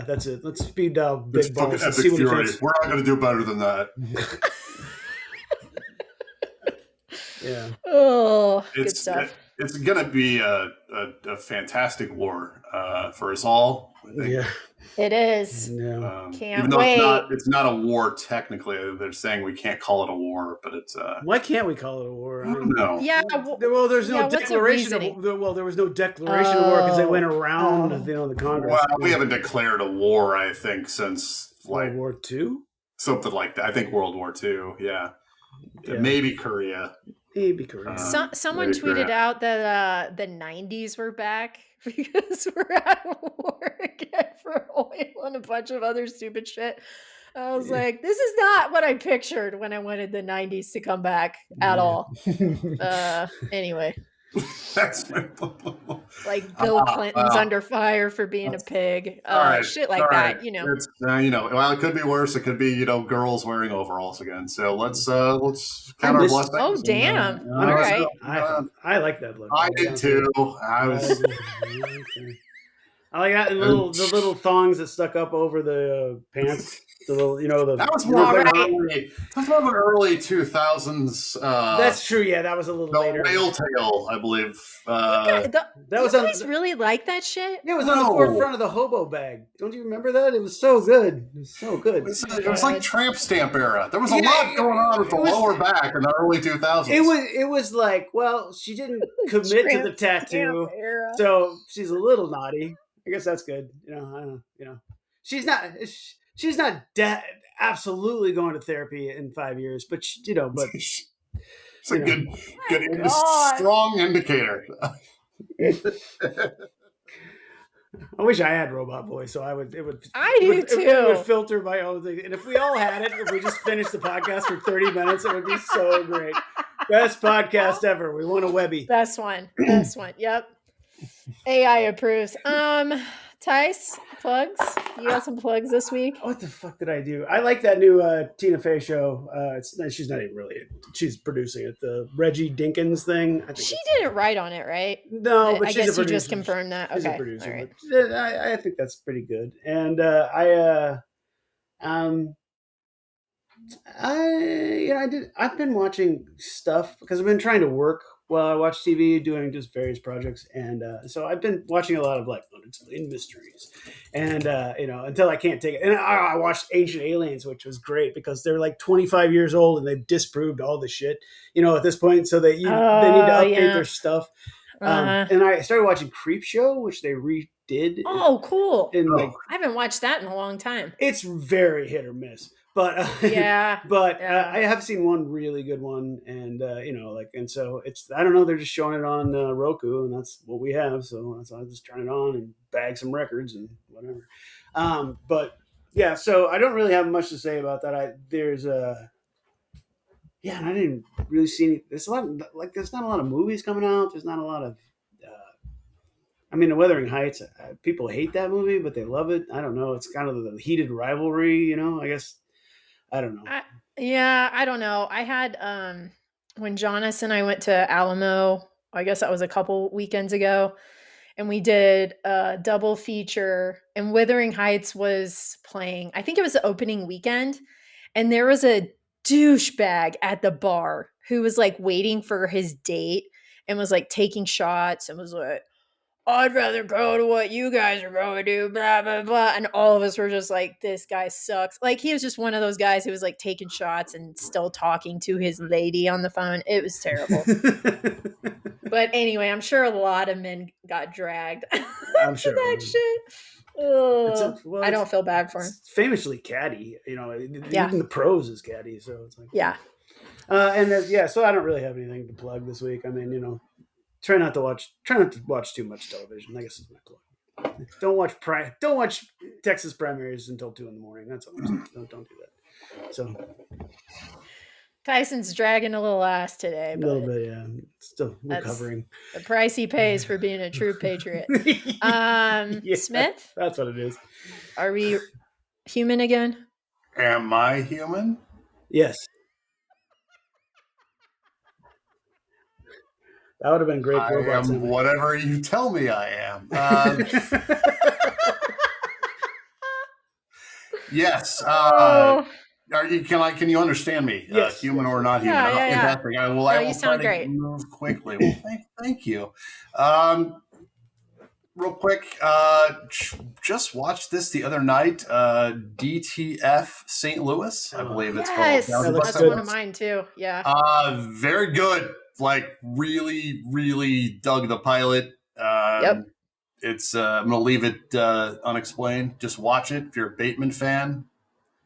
That's it. Let's speed dial big balls. Epic Fury. We're not going to do better than that. Yeah. Oh, good stuff. It's going to be a fantastic war for us all. Yeah. It is. Yeah. Can't wait. It's not a war technically. They're saying we can't call it a war, but it's. Why can't we call it a war? I don't know. Yeah. Well, there's no declaration. There was no declaration of war because they went around, the Congress. Well, we haven't declared a war, I think, since World War II. Something like that. I think World War II. Yeah. Maybe Korea. Someone tweeted out that the 90s were back because we're at war again for oil and a bunch of other stupid shit. I was like, this is not what I pictured when I wanted the 90s to come back at all. Anyway. Like Bill Clinton's under fire for being a pig. Shit like that, It's, well, it could be worse. It could be, girls wearing overalls again. So let's count our blessings. Oh, damn. All right. I like that look. I did too. I like that. And the little thongs that stuck up over the pants. The little, that was more of an early 2000s. That's true. Yeah, that was a little later. Whale tail, I believe. That was you guys really like that shit? Yeah, it was on the forefront of the hobo bag. Don't you remember that? It was so good. It was so good. It was like tramp stamp era. There was a lot going on with the lower back in the early 2000s. It was like, well, she didn't commit to the tattoo, so she's a little naughty. I guess that's good. I don't know. She's not absolutely going to therapy in 5 years, but it's a good strong indicator. I wish I had robot voice, so I do too. It would filter my own thing. And if we all had it, if we just finished the podcast for 30 minutes, it would be so great. Best podcast ever. We want a Webby. Best one. Best one. Yep. AI approves. Tice, plugs. You got some plugs this week? What the fuck did I do? I like that new Tina Fey show. She's not even really. She's producing it. The Reggie Dinkins thing. I think She didn't write on it, right? no, but I she's guess a you producer. just confirmed that. She's Okay. a producer. All right. But I think that's pretty good. And I've been watching stuff because I've been trying to work while I watch TV, doing just various projects, and so I've been watching a lot of like unexplained mysteries, and until I can't take it. And I watched Ancient Aliens, which was great because they're like 25 years old and they've disproved all the shit, at this point, so that they need to update their stuff. And I started watching Creep Show, which they redid. Oh, cool! And I haven't watched that in a long time. It's very hit or miss. But I have seen one really good one, and and so it's I don't know, they're just showing it on Roku, and that's what we have, so I just turn it on and bag some records and whatever. But yeah, so I don't really have much to say about that. And I didn't really see any. There's not a lot of movies coming out. There's not a lot of. The Wuthering Heights. People hate that movie, but they love it. I don't know. It's kind of the heated rivalry, I guess. I don't know. I don't know. I had when Jonas and I went to Alamo, I guess that was a couple weekends ago, and we did a double feature, and Wuthering Heights was playing. I think it was the opening weekend, and there was a douchebag at the bar who was like waiting for his date and was like taking shots and was like, I'd rather go to what you guys are going to, blah, blah, blah. And all of us were just like, this guy sucks. Like, he was just one of those guys who was like taking shots and still talking to his lady on the phone. It was terrible. But anyway, I'm sure a lot of men got dragged. I'm sure. That shit. I don't feel bad for him. Famously catty, even the pros is catty. So it's like, yeah. So I don't really have anything to plug this week. Try not to watch too much television, I guess is my plug. Don't watch Texas primaries until 2 a.m. That's all. Don't do that. So Tyson's dragging a little ass today. A little bit, yeah. Still recovering. The price he pays for being a true patriot. Smith? That's what it is. Are we human again? Am I human? Yes. That would have been great. I am whatever you tell me I am. Yes. Can you understand me? Yes. Human or not human? Yeah. I will sound try great. to move quickly. Well, thank you. Real quick, just watched this the other night. DTF St. Louis, I believe it's called. That's one of mine too. Yeah. Very good. Like really, really dug the pilot. Yep. It's I'm gonna leave it unexplained. Just watch it if you're a Bateman fan.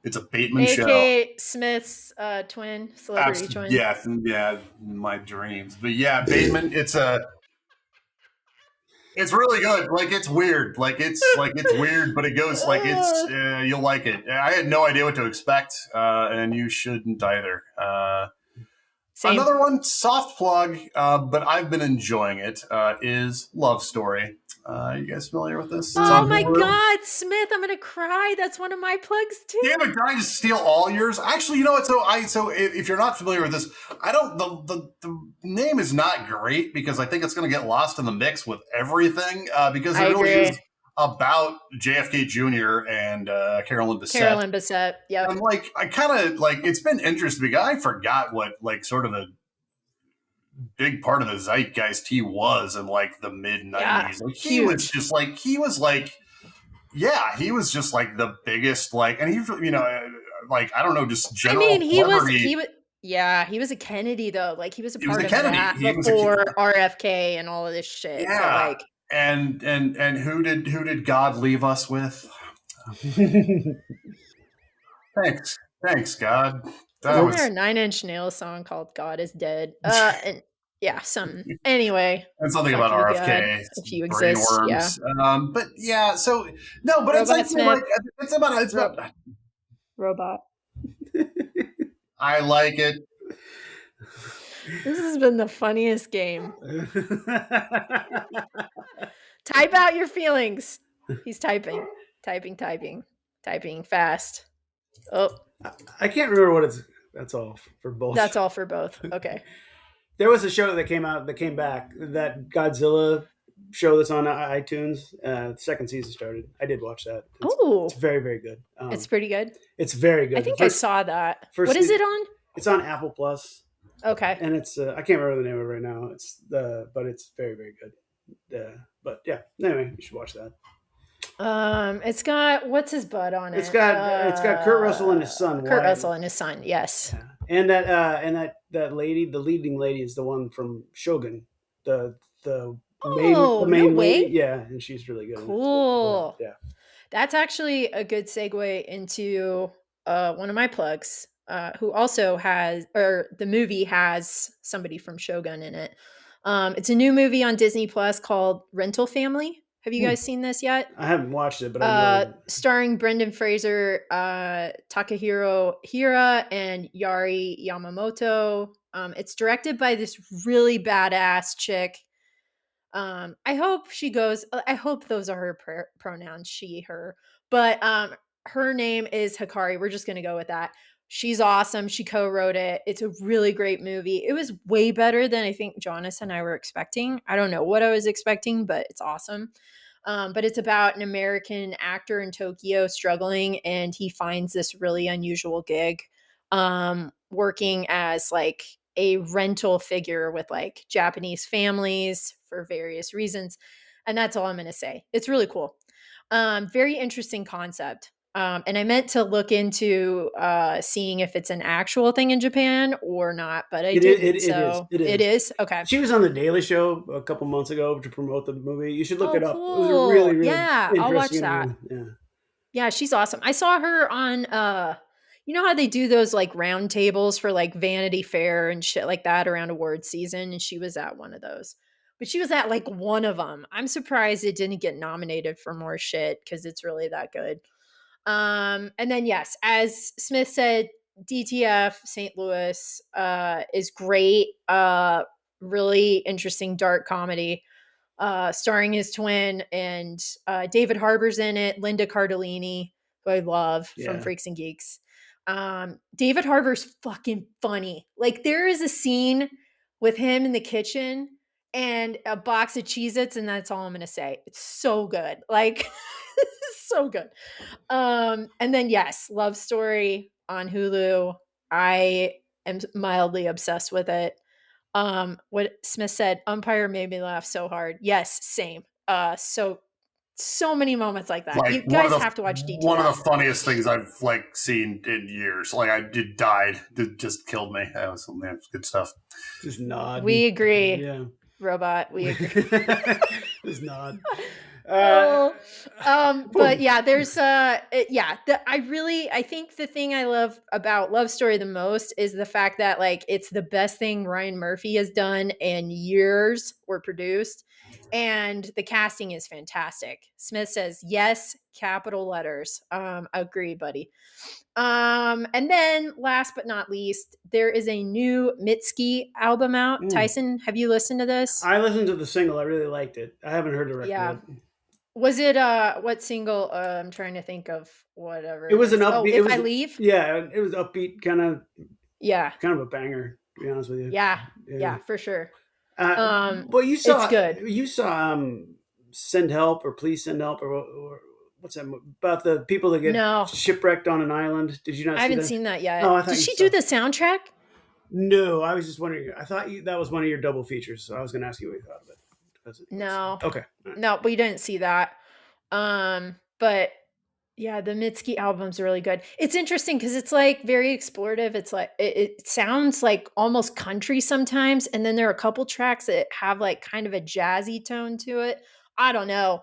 It's a Bateman show. A.K. Smith's twin, celebrity twin. Yeah, my dreams. But yeah, Bateman. It's really good. Like it's weird. It's weird, but it goes like you'll like it. I had no idea what to expect, and you shouldn't either. Same. Another one, soft plug, but I've been enjoying it, is Love Story. You guys familiar with this? Oh my God, Smith, I'm going to cry. That's one of my plugs too. Damn it, did I just steal all yours? Actually, you know what? So if you're not familiar with this, the name is not great because I think it's going to get lost in the mix with everything because it really is about JFK Jr. and Carolyn Bessette. Yeah. And I kind of it's been interesting because I forgot what sort of a big part of the zeitgeist he was in the mid 90s. He was just he was just the biggest and he I don't know, just general he was a Kennedy though. He was a part of that before RFK and all of this shit. Yeah. So, and who did God leave us with? Thanks, God. Isn't there a 9 Inch Nails song called "God Is Dead"? And something. Anyway, and something about RFK. God, if you exist, worms. But yeah, so no, but it's about robot. I like it. This has been the funniest game. Type out your feelings. He's typing, typing fast. Oh, I can't remember what it's. That's all for that's both. all for both. Okay. There was a show that came out that came back, that Godzilla show that's on iTunes. The second season started. I did watch that. It's Oh, very, very good. it's pretty good. It's very I good. think I saw that. First What is season, it on? it's on Apple Plus, Okay. and it's I can't remember the name of it right now. It's but it's very, very good. But yeah, anyway, you should watch that. It's got what's his butt on it? It's got Kurt Russell and his son. Kurt Russell and his son. Yes. Yeah. And that lady, the leading lady, is the one from Shogun. The Oh, main no way. lady. Yeah, and she's really good. Cool. Yeah. That's actually a good segue into one of my plugs, who also has, or the movie has somebody from Shogun in it. It's a new movie on Disney Plus called Rental Family. Have you guys seen this yet? I haven't watched it, but I know. Starring Brendan Fraser, Takahiro Hira, and Yari Yamamoto. It's directed by this really badass chick. I hope she goes. I hope those are her pronouns, she, her. But her name is Hikari. We're just gonna go with that. She's awesome. She co-wrote it. It's a really great movie. It was way better than I think Jonas and I were expecting. I don't know what I was expecting, but it's awesome. But it's about an American actor in Tokyo struggling, and he finds this really unusual gig, working as like a rental figure with like Japanese families for various reasons. And that's all I'm going to say. It's really cool. Very interesting concept. And I meant to look into seeing if it's an actual thing in Japan or not, but I didn't. It is. Okay. She was on the Daily Show a couple months ago to promote the movie. You should look it up. Cool. It was a really, really I'll watch that. Yeah, she's awesome. I saw her on you know how they do those like round tables for like Vanity Fair and shit like that around award season, and she was at one of those. But she was at like one of them. I'm surprised it didn't get nominated for more shit because it's really that good. And then yes, as Smith said, DTF St. Louis is great. Really interesting dark comedy. Starring his twin, and David Harbour's in it. Linda Cardellini, who I love from Freaks and Geeks. David Harbour's fucking funny. Like there is a scene with him in the kitchen and a box of Cheez-Its, and that's all I'm gonna say. It's so good. Like so good. And then yes, Love Story on Hulu. I am mildly obsessed with it. What Smith said, umpire made me laugh so hard. Yes, same. So many moments like that. Like, you guys have to watch DTF. One of the funniest things I've like seen in years. Like I did died. It just killed me. That was good stuff. Just nod. We agree. Yeah. Robot. We agree. Just nod. But yeah, there's I think the thing I love about Love Story the most is the fact that like it's the best thing Ryan Murphy has done in years or produced, and the casting is fantastic. Smith says yes, capital letters. Agree, buddy. And then last but not least, there is a new Mitski album out. Tyson, have you listened to this? I listened to the single. I really liked it. I haven't heard the record yet. Was it what single? I'm trying to think of whatever. It was an upbeat. If I Leave? Yeah, it was upbeat, kind of a banger, to be honest with you. Yeah, for sure. Well, you saw it's good. You saw Send Help or Please Send Help or what's that about the people that get shipwrecked on an island? Did you not? I haven't seen that yet. Oh, I thought Did she do the soundtrack? No, I was just wondering. I thought that was one of your double features, so I was going to ask you what you thought of it. No. Okay. Right. No, we didn't see that. But yeah, the Mitski album's really good. It's interesting because it's like very explorative. It's like it sounds like almost country sometimes, and then there are a couple tracks that have like kind of a jazzy tone to it. I don't know.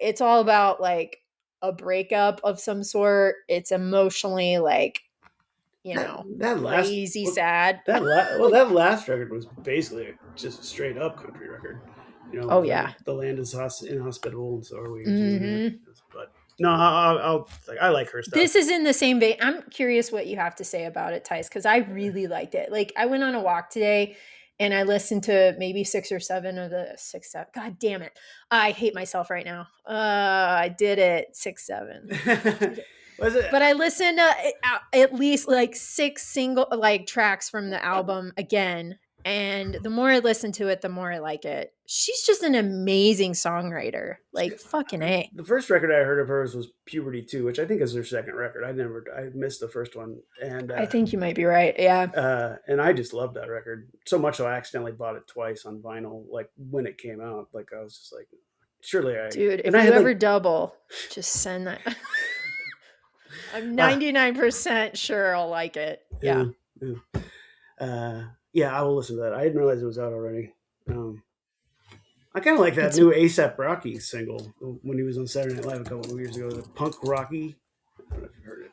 It's all about like a breakup of some sort. It's emotionally like, crazy sad. That last record was basically just a straight up country record. The land is inhospitable, and so are we. Mm-hmm. But No, I like her stuff. This is in the same vein. I'm curious what you have to say about it, Tice, because I really liked it. Like, I went on a walk today and I listened to maybe 6 or 7 of the 6, 7. God damn it. I hate myself right now. I did it. 6, 7. Was it? But I listened to at least like 6 single like tracks from the album again. And the more I listen to it, the more I like it. She's just an amazing songwriter. Like, fucking A. The first record I heard of hers was Puberty 2, which I think is her second record. I missed the first one. And I think you might be right. Yeah. and I just loved that record so much so I accidentally bought it twice on vinyl, like when it came out. Like I was just like, surely I. Dude, if and I you had, ever like, double, just send that. I'm 99% sure I'll like it. Yeah. Yeah, I will listen to that. I didn't realize it was out already. I kind of like that new A$AP Rocky single when he was on Saturday Night Live a couple of years ago. The Punk Rocky. I don't know if you've heard it.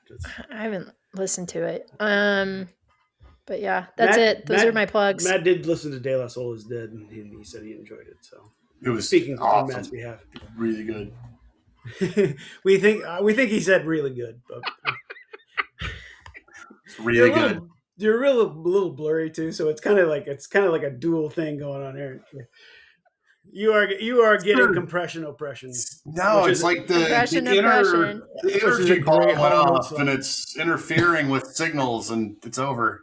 I haven't listened to it. But yeah, that's it. Those are my plugs. Matt did listen to De La Soul is Dead, and he said he enjoyed it. So It was speaking awesome. on Matt's behalf. Really good. we think he said really good, but It's really good. You're a little blurry too, so it's kind of like a dual thing going on here. You are getting compression oppression. No, it's like the energy ball went off, and it's interfering with signals, and it's over.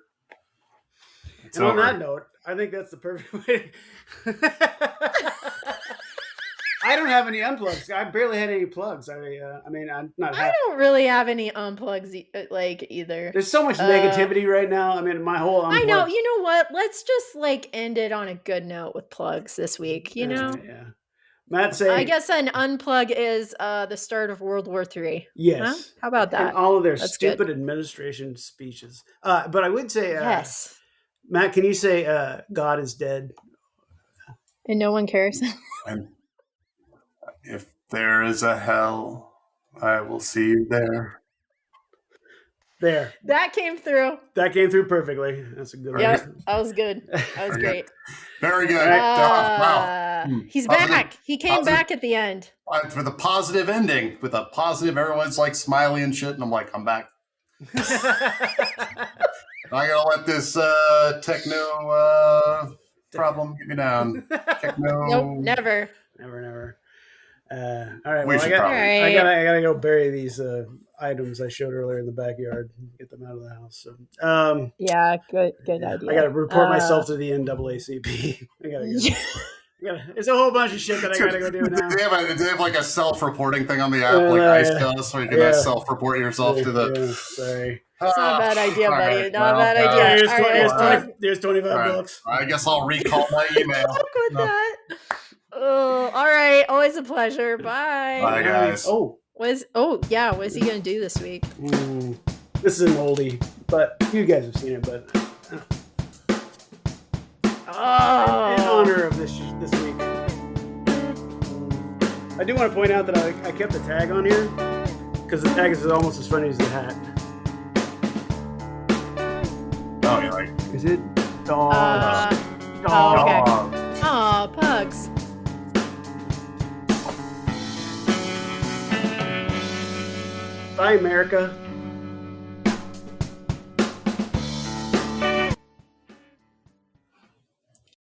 And on that note, I think that's the perfect way. I don't have any unplugs. I barely had any plugs. I mean, I'm not. I don't really have any unplugs either. There's so much negativity right now. I mean, my whole. I know. You know what? Let's just like end it on a good note with plugs this week. You know. Yeah. Matt saying. I guess an unplug is the start of World War III. Yes. Huh? How about that? And all of their stupid administration speeches. But I would say. Yes. Matt, can you say God is dead? And no one cares. If there is a hell, I will see you there. There. That came through. That came through perfectly. That's a good one. Yep, that was good. That was great. Very good. Wow. He's back. He came back at the end. For the positive ending, with a positive, everyone's like smiley and shit, and I'm like, I'm back. I gotta let this techno problem get me down. Techno. Nope, never. Never. All right. We Well, should I gotta go bury these items I showed earlier in the backyard. Get them out of the house. So, yeah, good idea. I gotta report myself to the NAACP. I gotta. There's a whole bunch of shit that I gotta go do now. Do they have like a self-reporting thing on the app, like ICE does, so you can self-report yourself to the. Yeah, sorry. It's not a bad idea, buddy. Right, Not a bad idea. There's $25. I guess I'll recall my email. Fuck with that. Oh, all right. Always a pleasure. Bye. Bye, guys. What is he gonna do this week? This is an oldie, but you guys have seen it. But in honor of this week, I do want to point out that I kept the tag on here because the tag is almost as funny as the hat. Oh, you're right. Is it dogs? Oh, okay. Aw, pugs. Bye, America.